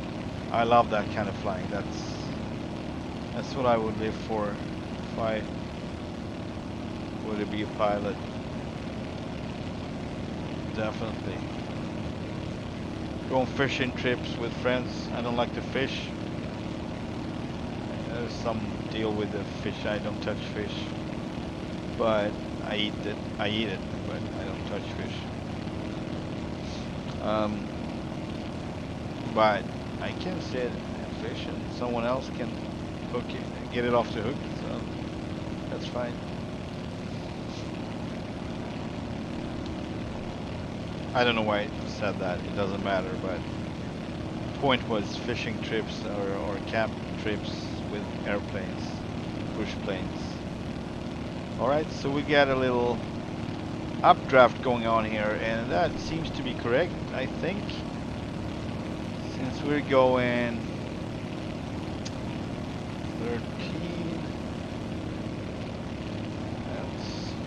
I love that kind of flying. That's what I would live for if I were to be a pilot. Definitely. Go on fishing trips with friends. I don't like to fish. There's some deal with the fish. I don't touch fish, but I eat it. But I don't touch fish. But I can sit and fish, and someone else can hook it, get it off the hook. So that's fine. I don't know why I said that. It doesn't matter. But the point was fishing trips or camp trips with airplanes, bush planes. Alright, so we got a little updraft going on here, and that seems to be correct, I think. Since we're going 13,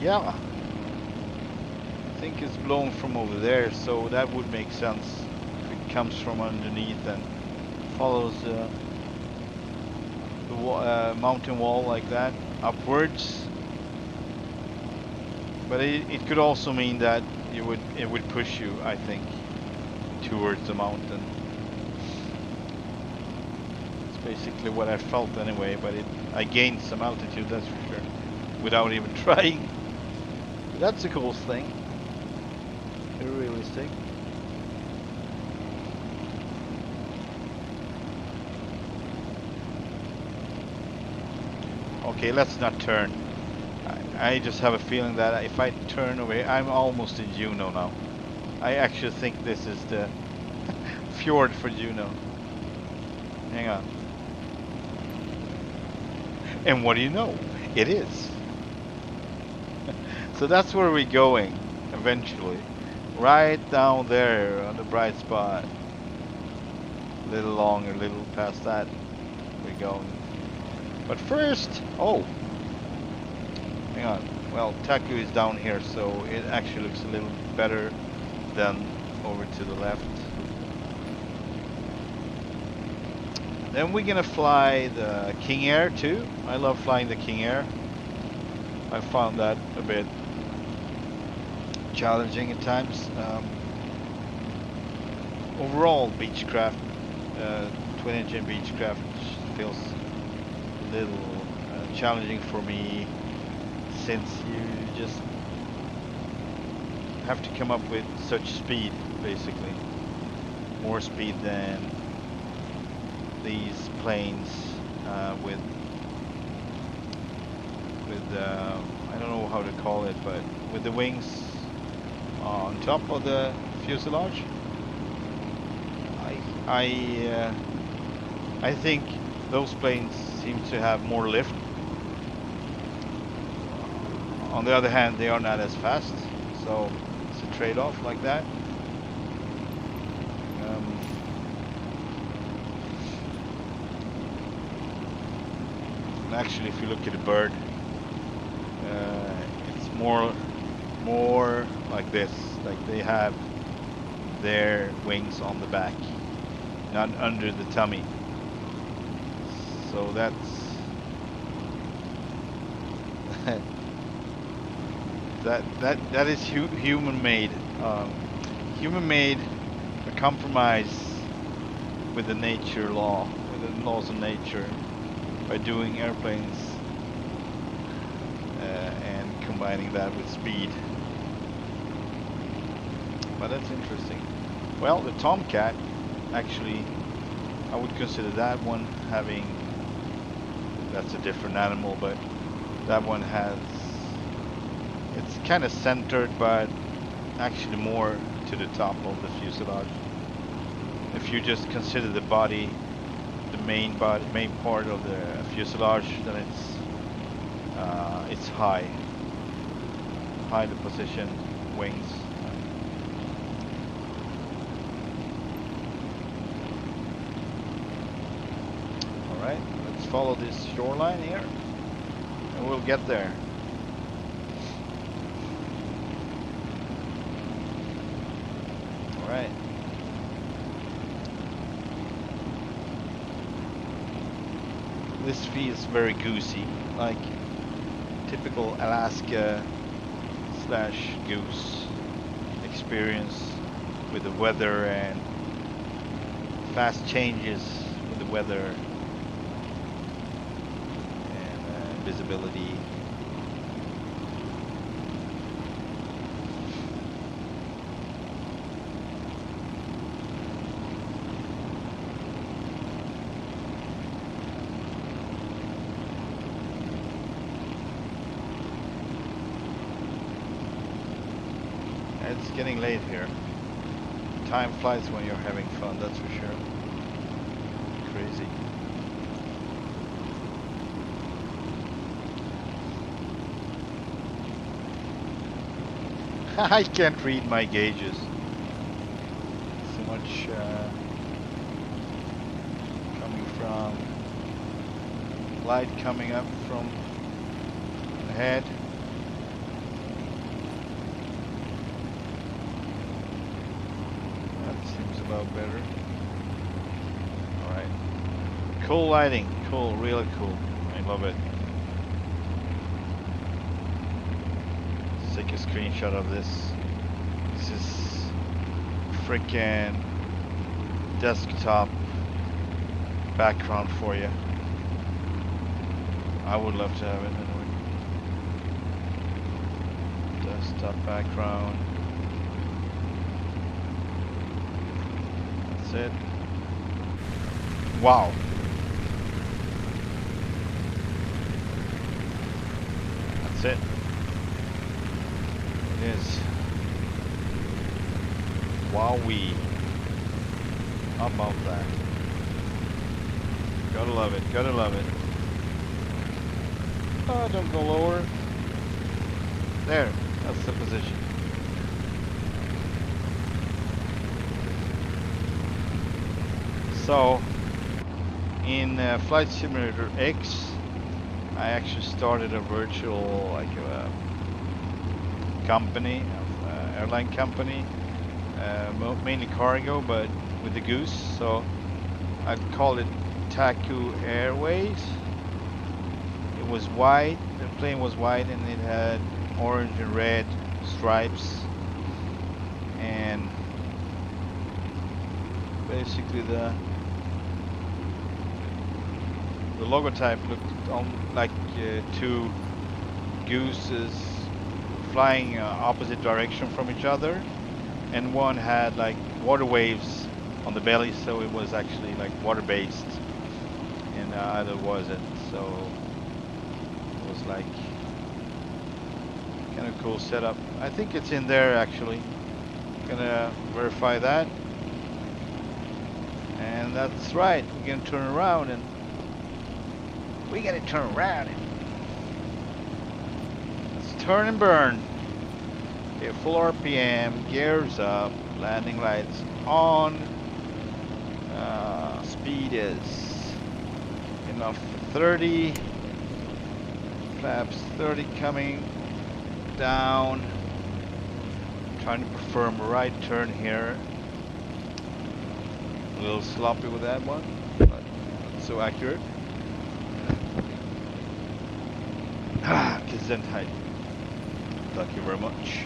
yeah, I think it's blown from over there, so that would make sense if it comes from underneath and follows the mountain wall like that upwards. But it could also mean that it would push you, I think, towards the mountain. It's basically what I felt anyway, but I gained some altitude, that's for sure, without even trying. But that's a cool thing. Very realistic. Okay, let's not turn. I just have a feeling that if I turn away, I'm almost in Juneau now. I actually think this is the fjord for Juneau. Hang on. And what do you know? It is. So that's where we're going eventually. Right down there on the bright spot. A little longer, a little past that we're going. But first, oh, hang on. Well, Taku is down here, so it actually looks a little better than over to the left. Then we're gonna fly the King Air too. I love flying the King Air. I found that a bit challenging at times. Overall, Beechcraft, twin engine Beechcraft feels a little challenging for me, since you just have to come up with such speed, basically. More speed than these planes with I don't know how to call it, but with the wings on top of the fuselage. I think those planes seem to have more lift. On the other hand, they are not as fast, so it's a trade-off like that. Actually, if you look at a bird, it's more like this. Like they have their wings on the back, not under the tummy. So that's that is human-made. Human-made, a compromise with the nature law, with the laws of nature, by doing airplanes and combining that with speed. But that's interesting. Well, the Tomcat, actually, I would consider that one having, that's a different animal, but that one has, it's kind of centered, but actually more to the top of the fuselage. If you just consider the body, the main part of the fuselage, then it's highly positioned wings. All right, let's follow this shoreline here, and we'll get there. All right. This feels very goosey, like typical Alaska / goose experience with the weather and fast changes with the weather and visibility. It's getting late here. Time flies when you're having fun, that's for sure. Crazy. I can't read my gauges. So much coming from light coming up from ahead. About better. All right. Cool lighting. Cool. Really cool. I love it. Let's take a screenshot of this. This is freaking desktop background for you. I would love to have it anyway. Desktop background. That's it. Wow. That's it. It is. Wowee. How about that? Gotta love it. Gotta love it. Oh, don't go lower. There. That's the position. So in Flight Simulator X, I actually started a virtual like a company, airline company, mainly cargo, but with the Goose. So I'd call it Taku Airways. It was white, the plane was white, and it had orange and red stripes, and basically the logotype looked like two gooses flying opposite direction from each other, and one had like water waves on the belly, so it was actually like water based, and the other wasn't. So it was like kind of cool setup. I think it's in there actually. Gonna verify that. And that's right, we're gonna turn around and we gotta turn around and let's turn and burn. Okay, full RPM, gears up, landing lights on. Speed is enough for 30. Flaps 30 coming down. Trying to perform a right turn here. A little sloppy with that one, but not so accurate. Gesundheit. Thank you very much.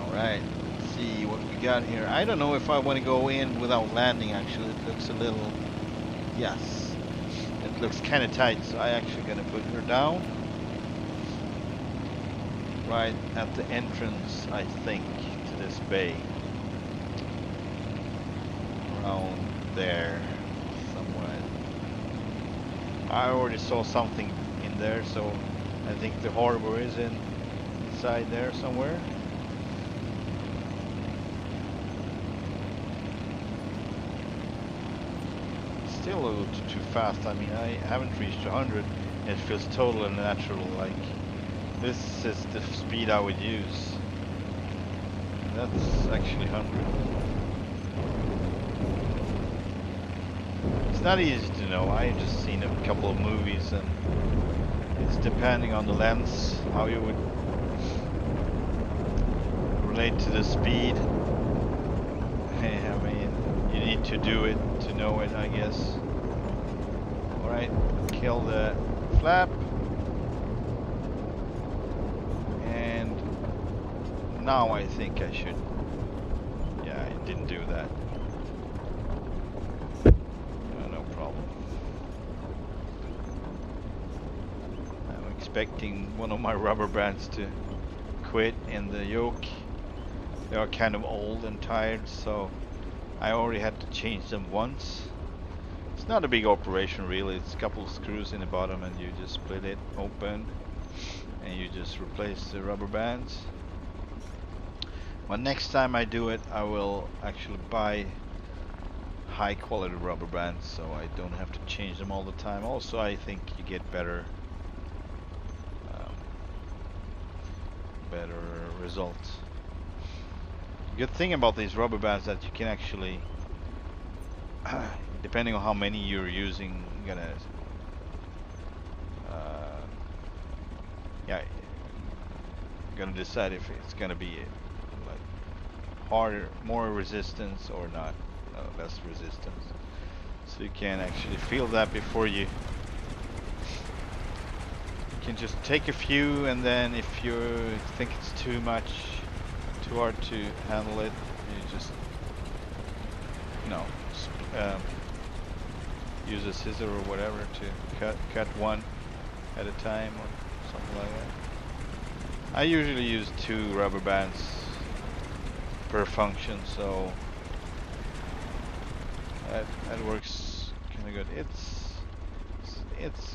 Alright, let's see what we got here. I don't know if I want to go in without landing actually. It looks a little, yes, it looks kind of tight, so I actually gonna put her down. Right at the entrance, I think, to this bay. Around there, somewhere. I already saw something in there, so I think the harbor is inside there somewhere. Still a little too fast. I mean, I haven't reached 100. It feels totally natural, like this is the speed I would use. That's actually 100. It's not easy to know. I just seen a couple of movies, and it's depending on the lens how you would relate to the speed. I mean, you need to do it to know it, I guess. Alright, kill the flap. And now I think I should. Yeah, I didn't do that. No problem. I'm expecting one of my rubber bands to quit in the yoke. They are kind of old and tired, so I already had to change them once. It's not a big operation really, it's a couple of screws in the bottom and you just split it open and you just replace the rubber bands. But next time I do it, I will actually buy high quality rubber bands so I don't have to change them all the time. Also, I think you get better results. Good thing about these rubber bands that you can actually depending on how many you're using, you're gonna decide if it's gonna be like harder, more resistance or not, less resistance. So you can actually feel that before you can just take a few, and then if you think it's too much, too hard to handle it, you just use a scissor or whatever to cut one at a time or something like that. I usually use 2 rubber bands per function, so that works kind of good.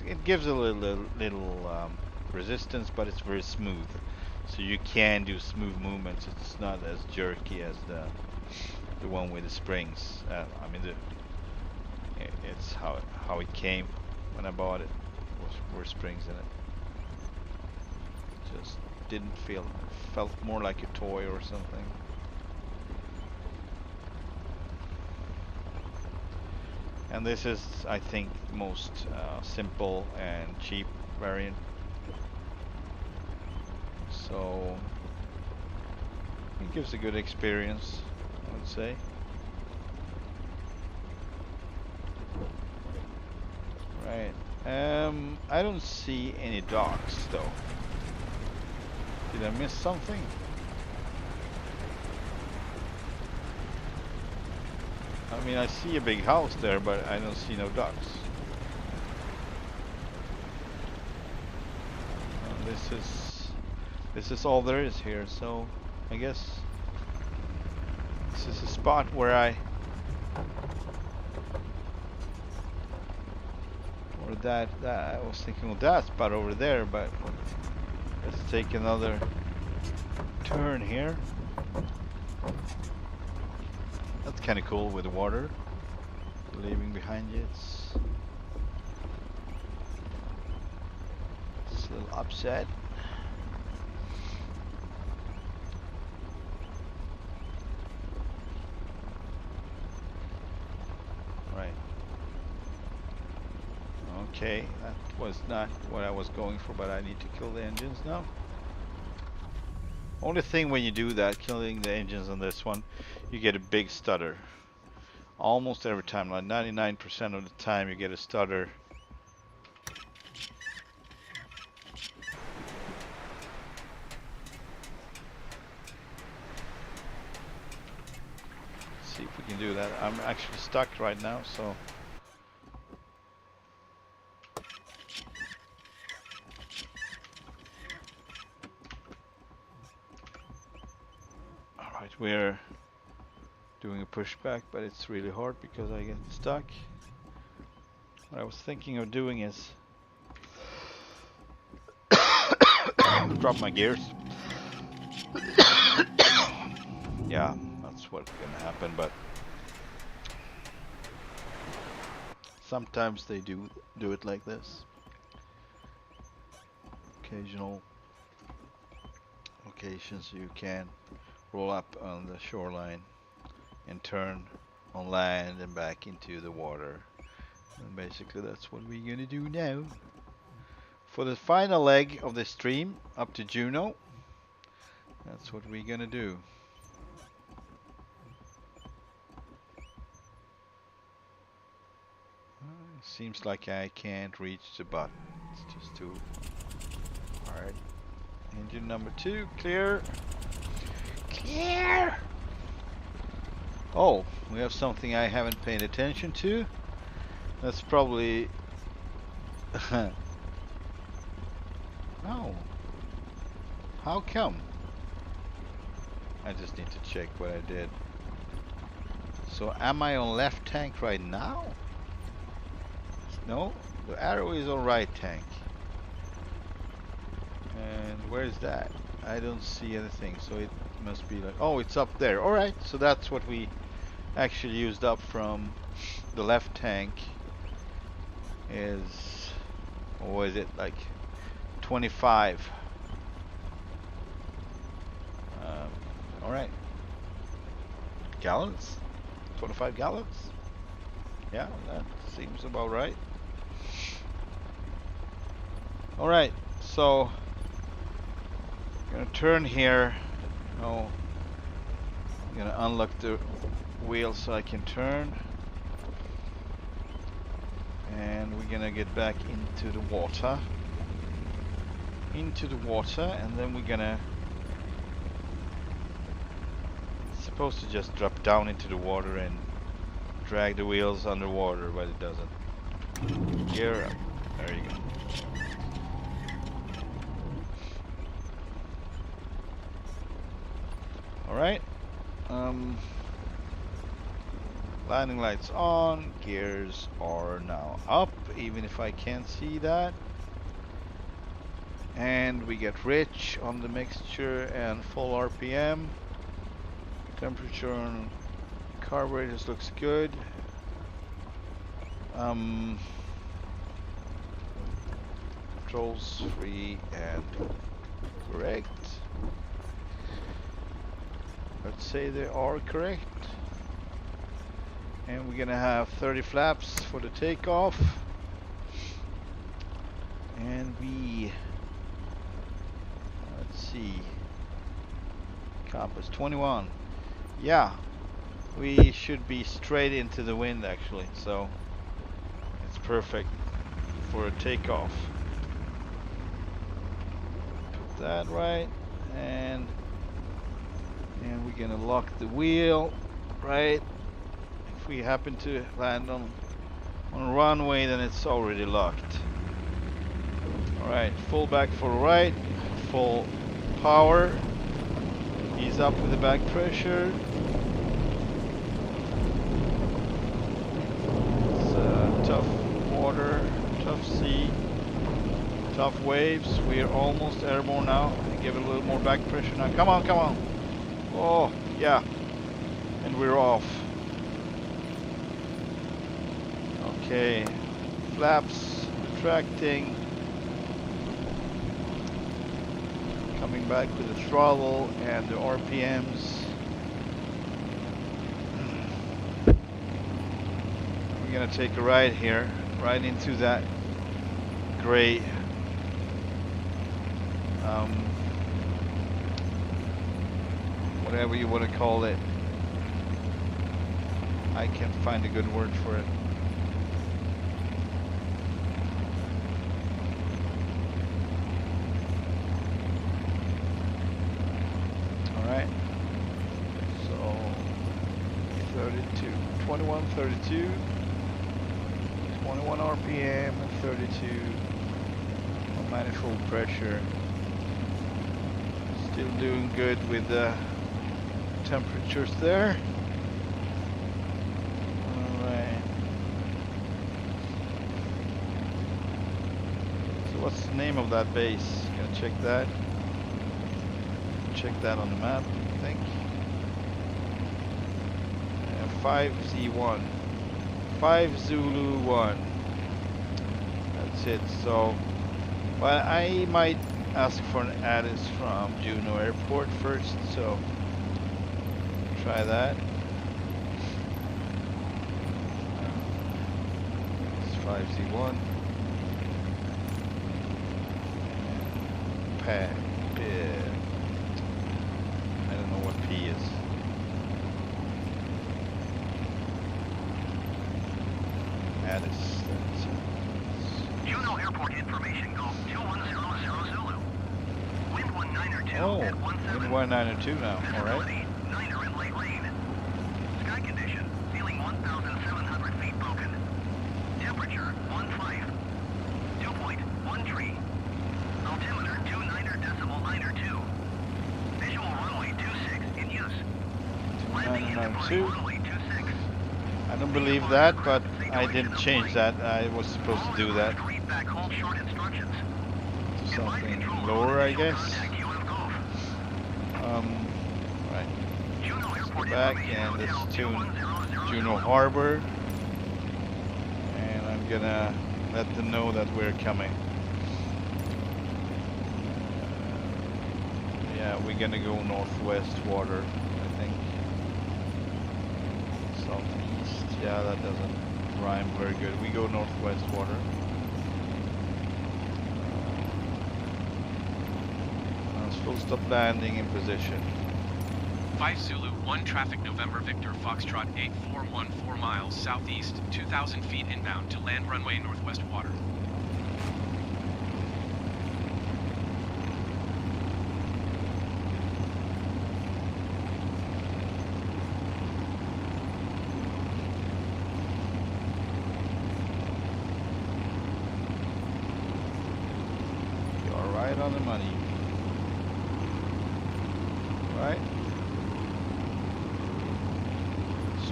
It gives a little resistance, but it's very smooth, so you can do smooth movements. It's not as jerky as the one with the springs. I mean, it's how it came when I bought it. Were springs in it. Just didn't felt more like a toy or something. And this is, I think, the most simple and cheap variant. So it gives a good experience, I would say. Right. I don't see any docks though. Did I miss something? I mean, I see a big house there, but I don't see no docks. This is all there is here, so I guess this is a spot where I was thinking of that spot over there, but let's take another turn here. That's kind of cool with the water leaving behind you. It's a little upset. Right. Okay, that was not what I was going for, but I need to kill the engines now. Only thing when you do that, killing the engines on this one, you get a big stutter. Almost every time, like 99% of the time you get a stutter. Let's see if we can do that. I'm actually stuck right now, so... Alright, we're doing a pushback, but it's really hard because I get stuck. What I was thinking of doing is drop my gears. Yeah, that's what's gonna happen, but sometimes they do it like this. Occasional occasions you can roll up on the shoreline and turn on land and back into the water. And basically that's what we're gonna do now. For the final leg of the stream up to Juneau, that's what we're gonna do. Seems like I can't reach the button. It's just too hard. Engine number 2, clear. Clear! Oh, we have something I haven't paid attention to. That's probably... Oh. How come? I just need to check what I did. So am I on left tank right now? No, the arrow is on right tank. And where's that? I don't see anything, so it must be like... Oh, it's up there. Alright, so that's what we actually used up from the left tank. Is... What is it? Like 25. Alright. Gallons? 25 gallons? Yeah, that seems about right. Alright, so I'm gonna turn here. Oh, I'm gonna unlock the wheel so I can turn. And we're gonna get back into the water. And then we're gonna... It's supposed to just drop down into the water and drag the wheels underwater, but it doesn't. Gear up. There you go. Alright. Landing lights on. Gears are now up, even if I can't see that. And we get rich on the mixture and full RPM. Temperature on carburetors looks good. Controls free and correct. Let's say they are correct. And we're gonna have 30 flaps for the takeoff. And let's see, compass 21. Yeah, we should be straight into the wind actually, so it's perfect for a takeoff. Put that right, and we're gonna lock the wheel, right? If we happen to land on a runway, then it's already locked. Alright, full back for right, full power, ease up with the back pressure. It's tough water, tough sea, tough waves. We are almost airborne now. Give it a little more back pressure now. Come on, come on. Oh, yeah. And we're off. Okay, flaps retracting. Coming back with the throttle and the RPMs. We're gonna take a ride here, right into that gray whatever you want to call it. I can't find a good word for it. Alright, so 32, 21, 32, 21 RPM and 32 on manifold pressure. Still doing good with the temperatures there. Alright. So what's the name of that base? Gonna check that. Check that on the map, I think. 5Z1. 5 Zulu 1. That's it. So, well, I might ask for an ATIS from Juneau Airport first, so try that. It's 5Z1. Pack. Yeah. I don't know what P is. ATIS. Juneau Airport information go 2100 Zulu. Wind 192 Oh, at 17. wind 192 now. All right. Visibility 9er and light rain. Sky condition feeling 1,700 feet broken. Temperature 15. Dew point 13. Altimeter 29.902. Visual runway 26 in use. Landing and departing 2992. runway 26. I don't believe that, but I didn't change that. I was supposed to do that. Read back hold short instructions. To something lower, I guess. Right. Let's go back, and this is Juneau Harbor. And I'm gonna let them know that we're coming. Yeah, we're gonna go northwest water, I think. Southeast, yeah, that doesn't rhyme very good. We go northwest water. Full stop landing in position. 5 Zulu 1 traffic November Victor Foxtrot 8414 miles southeast, 2,000 feet inbound to land runway northwest water. You're right on the money. Right.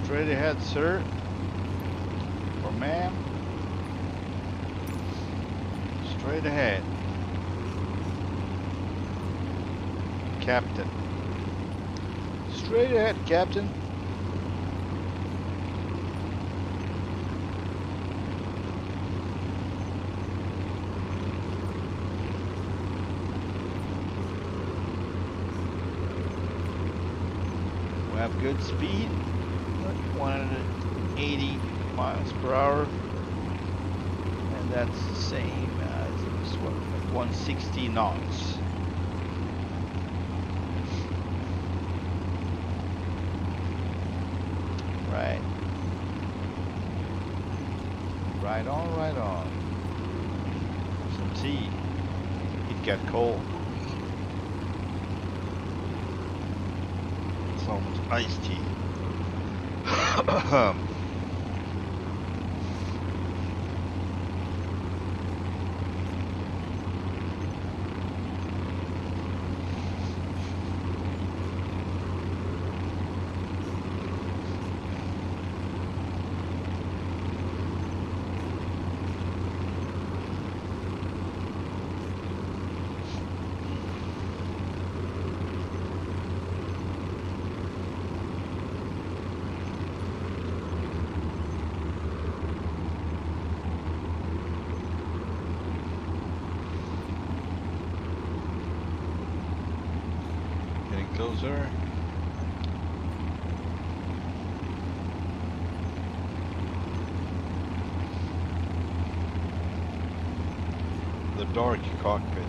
Straight ahead, sir. Or ma'am. Straight ahead. Captain. Straight ahead, Captain. We have good speed. 100 80 miles per hour, and that's the same as this one at 160 knots. Right. Right on, right on. Some tea. It got cold. It's almost iced tea. Closer. The dark cockpit.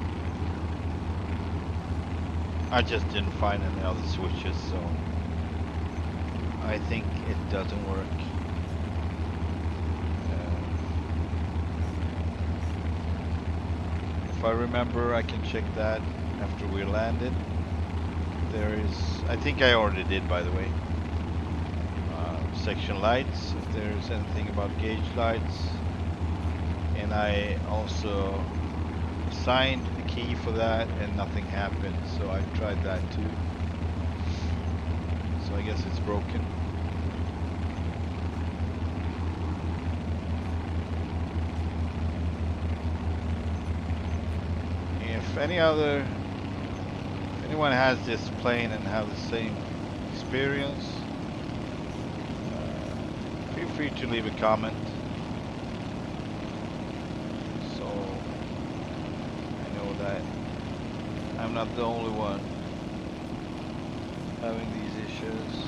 I just didn't find any other switches, so I think it doesn't work. If I remember, I can check that after we landed. There is, I think I already did, by the way, section lights, if there's anything about gauge lights, and I also assigned a key for that and nothing happened, so I tried that too. So I guess it's broken. If anyone has this plane and have the same experience, feel free to leave a comment. So I know that I'm not the only one having these issues.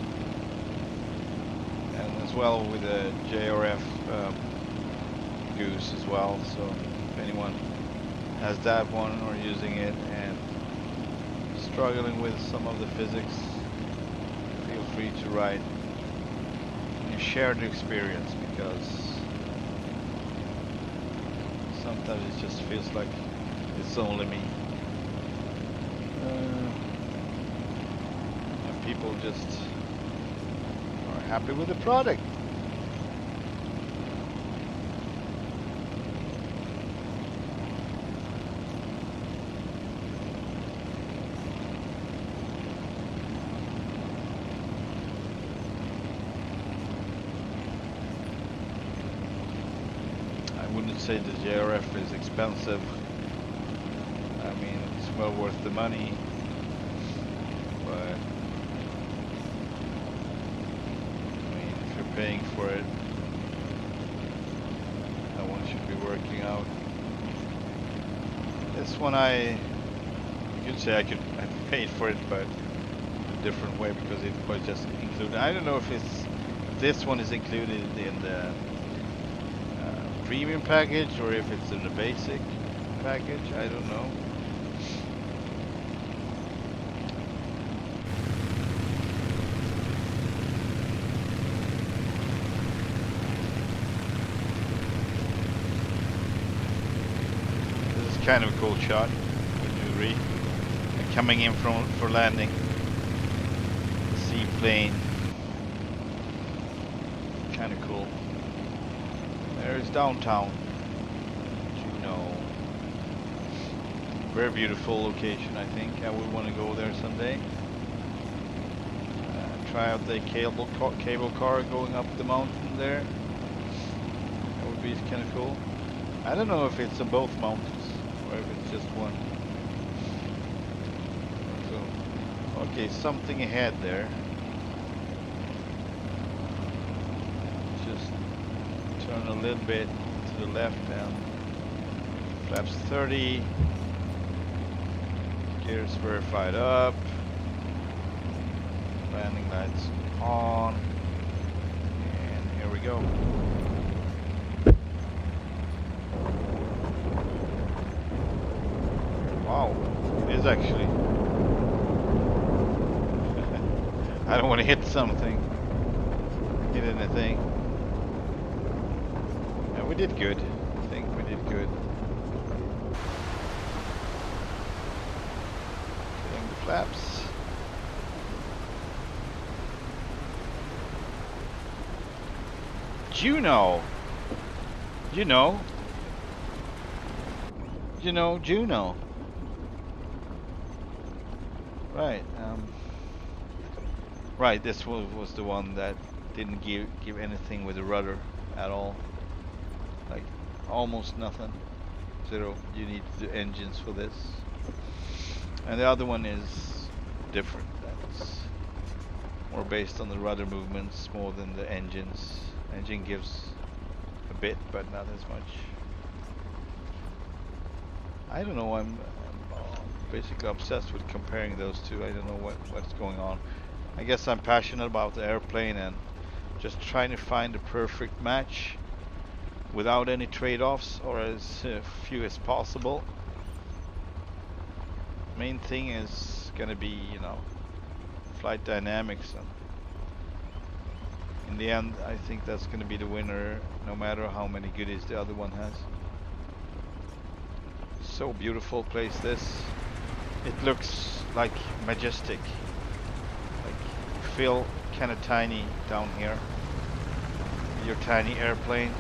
And as well with the JRF Goose as well. So if anyone has that one or using it and struggling with some of the physics, feel free to write and share the experience, because sometimes it just feels like it's only me. And people just are happy with the product. Say the JRF is expensive. I mean, it's well worth the money, but I mean, if you're paying for it, that one should be working out. This one you could say I paid for it, but a different way, because it was just included. I don't know if this one is included in the premium package or if it's in the basic package. I don't know. This is kind of a cool shot. Wouldn't you agree? Coming in for landing. Seaplane. Kind of cool. There's downtown, you know. Very beautiful location, I think. I would want to go there someday. Try out the cable car going up the mountain there. That would be kind of cool. I don't know if it's on both mountains or if it's just one. So, okay, something ahead there. Just turn a little bit to the left and flaps 30. Gears verified up. Landing lights on. And here Here we go. Wow, it is actually. I don't want to hit something. Hit anything. Yeah, we did good. I think we did good. Filling the flaps. Juno! Juno? Juno. Right, right, this was the one that didn't give anything with the rudder at all. Like, almost nothing. Zero. You need the engines for this. And the other one is different. That's more based on the rudder movements more than the engines. Engine gives a bit, but not as much. I don't know, I'm basically obsessed with comparing those two. I don't know what's going on. I guess I'm passionate about the airplane and just trying to find the perfect match without any trade-offs or as few as possible. Main thing is gonna be, you know, flight dynamics, and in the end I think that's gonna be the winner no matter how many goodies the other one has. So beautiful place this. It looks like majestic. Like you feel kind of tiny down here. Your tiny airplane.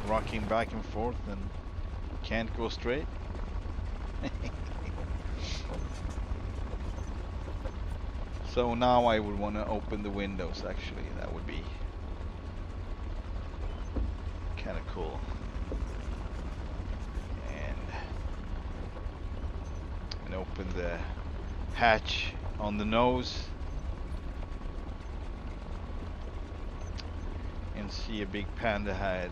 Rocking back and forth and can't go straight. So now I would want to open the windows actually. That would be kind of cool. And open the hatch on the nose and see a big panda head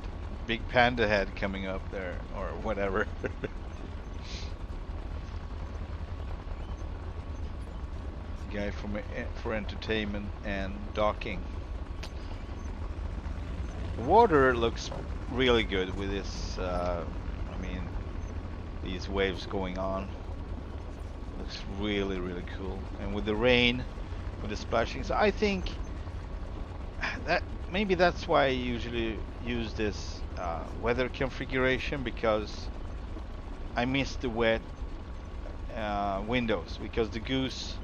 coming up there or whatever. Guy for entertainment and docking. The water looks really good with this, I mean, these waves going on. Looks really, really cool. And with the rain, with the splashing, so I think that maybe that's why I usually use this weather configuration, because I miss the wet windows, because the Goose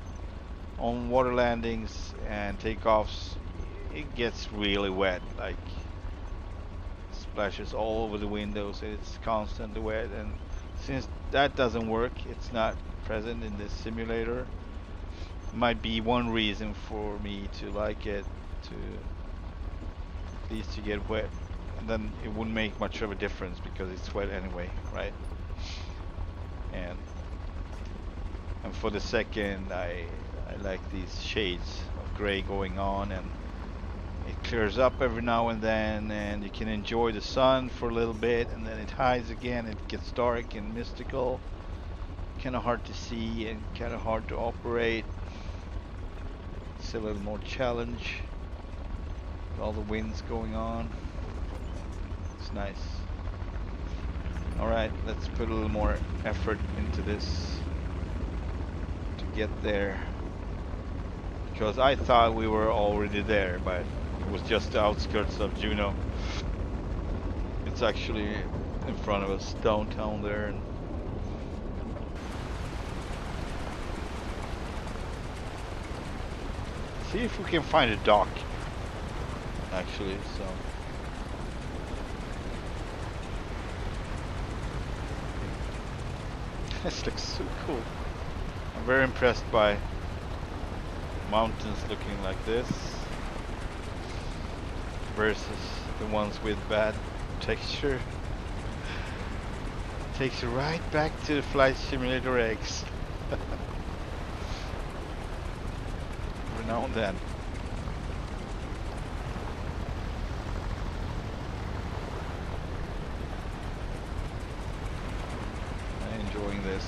on water landings and takeoffs, it gets really wet, like splashes all over the windows. It's constantly wet, and since that doesn't work, it's not present in this simulator. Might be one reason for me to like it, to at least to get wet, and then it wouldn't make much of a difference because it's wet anyway, right? And for the second, I like these shades of gray going on, and it clears up every now and then, and you can enjoy the sun for a little bit, and then it hides again. It gets dark and mystical, kind of hard to see and kind of hard to operate. It's a little more challenge with all the winds going on. It's nice. Alright, let's put a little more effort into this to get there, because I thought we were already there, but it was just the outskirts of Juneau. It's actually in front of us downtown there. And see if we can find a dock actually. So this looks so cool. I'm very impressed by mountains looking like this versus the ones with bad texture. Takes you right back to the Flight Simulator X. Every now and then. I'm enjoying this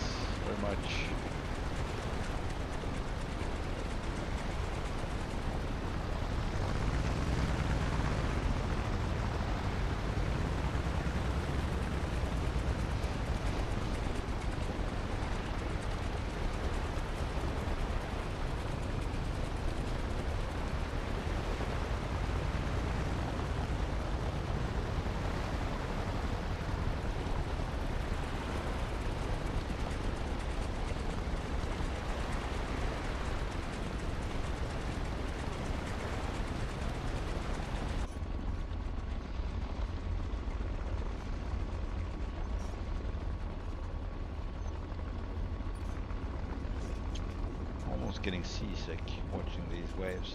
very much. just getting seasick watching these waves.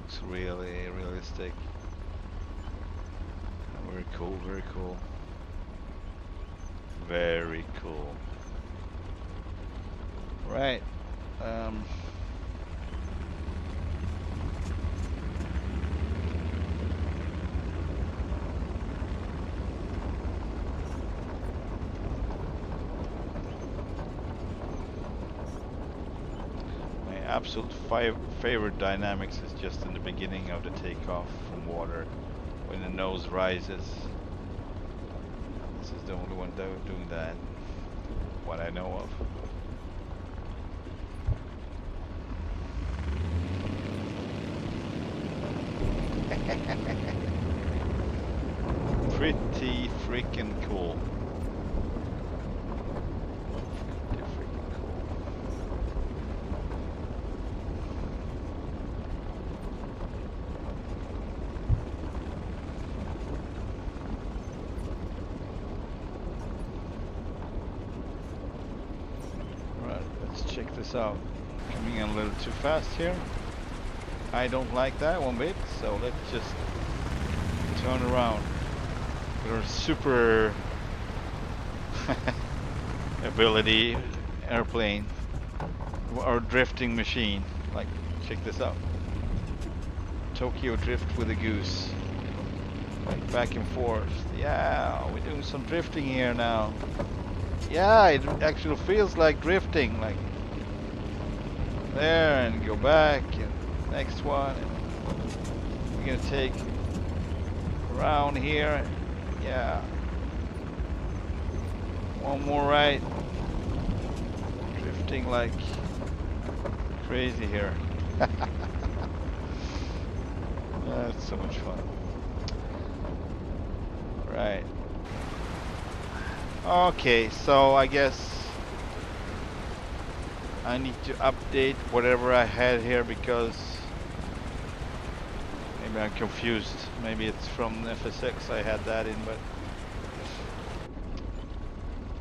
It's really realistic. Very cool, very cool. Very cool. Right. My absolute favorite dynamics is just in the beginning of the takeoff from water, when the nose rises. This is the only one doing that, what I know of. Pretty freaking cool. Pretty freaking cool. Alright, let's check this out. Coming in a little too fast here. I don't like that one bit, so let's just turn around. We're super ability airplane or drifting machine. Like, check this out. Tokyo drift with a goose. Like back and forth. Yeah, we're doing some drifting here now. Yeah, it actually feels like drifting. Like there and go back and next one. And we're gonna take around here. Yeah. One more right. Drifting like crazy here. That's so much fun. Right. Okay, so I guess I need to update whatever I had here because maybe I'm confused. Maybe it's from FSX I had that in, but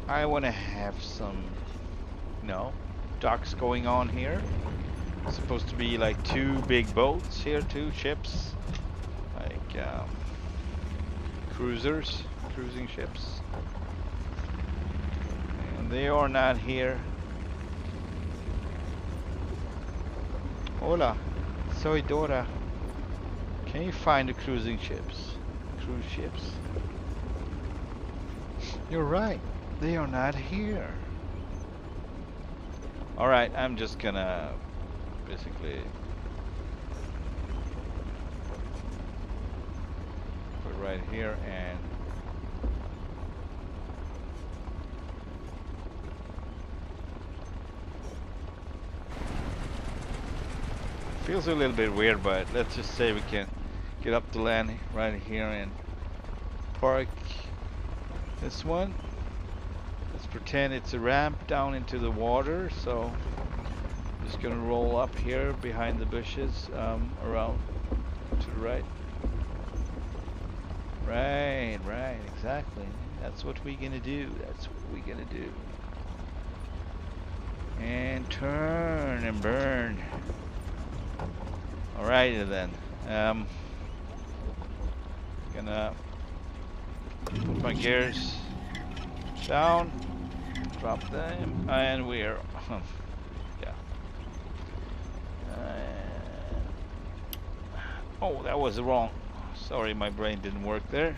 I want to have some, docks going on here. It's supposed to be like two big boats here, two ships, like cruising ships, and they are not here. Hola, soy Dora. Can you find the cruise ships? You're right, they are not here. Alright, I'm just gonna basically put right here and feels a little bit weird, but let's just say we can get up to land right here and park this one. Let's pretend it's a ramp down into the water, so I'm just gonna roll up here behind the bushes, around to the right. Right, exactly. That's what we're gonna do. And turn and burn. Alrighty then. Gonna put my gears down, drop them, and we're yeah. Oh, that was wrong. Sorry, my brain didn't work there.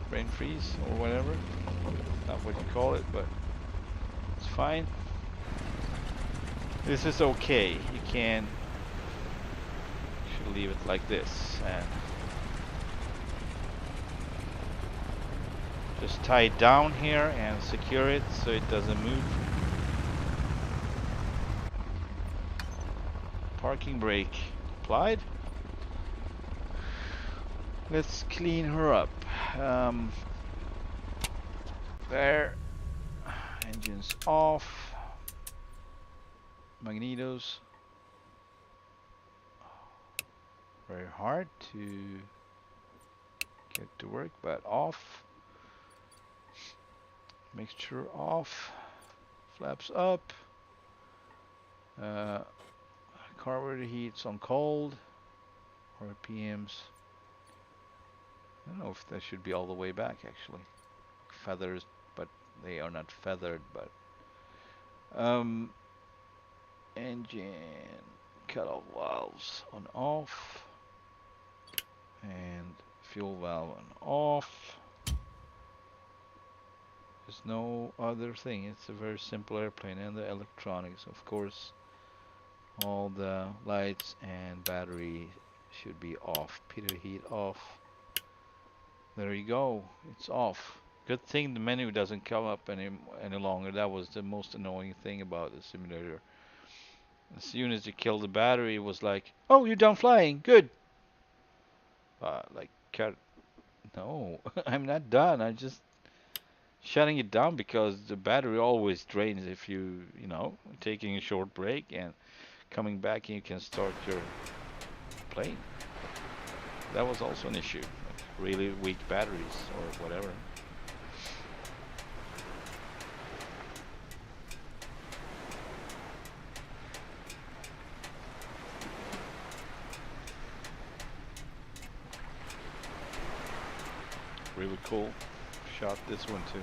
Brain freeze or whatever. Not what you call it, but it's fine. This is okay. You can leave it like this and just tie it down here and secure it so it doesn't move. Parking brake applied. Let's clean her up. There. Engines off. Magnetos. Very hard to get to work, but off. Mixture off. Flaps up. Carburetor heats on cold. RPMs. I don't know if that should be all the way back actually. Feathers, but they are not feathered. But engine cutoff valves on off, and fuel valve on off. There's no other thing. It's a very simple airplane, and the electronics, of course. All the lights and battery should be off. Pitot heat off. There you go. It's off. Good thing the menu doesn't come up any longer. That was the most annoying thing about the simulator. As soon as you kill the battery, it was like, "Oh, you're done flying. Good." Like, no, I'm not done. I'm just shutting it down because the battery always drains if you know, taking a short break and coming back and you can start your plane. That was also an issue. Like really weak batteries or whatever. Really cool. Shot this one too.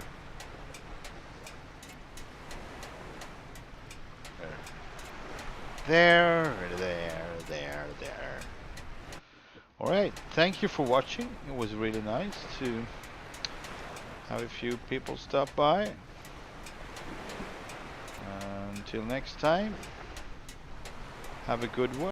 There. Alright, thank you for watching. It was really nice to have a few people stop by. Until next time, have a good one.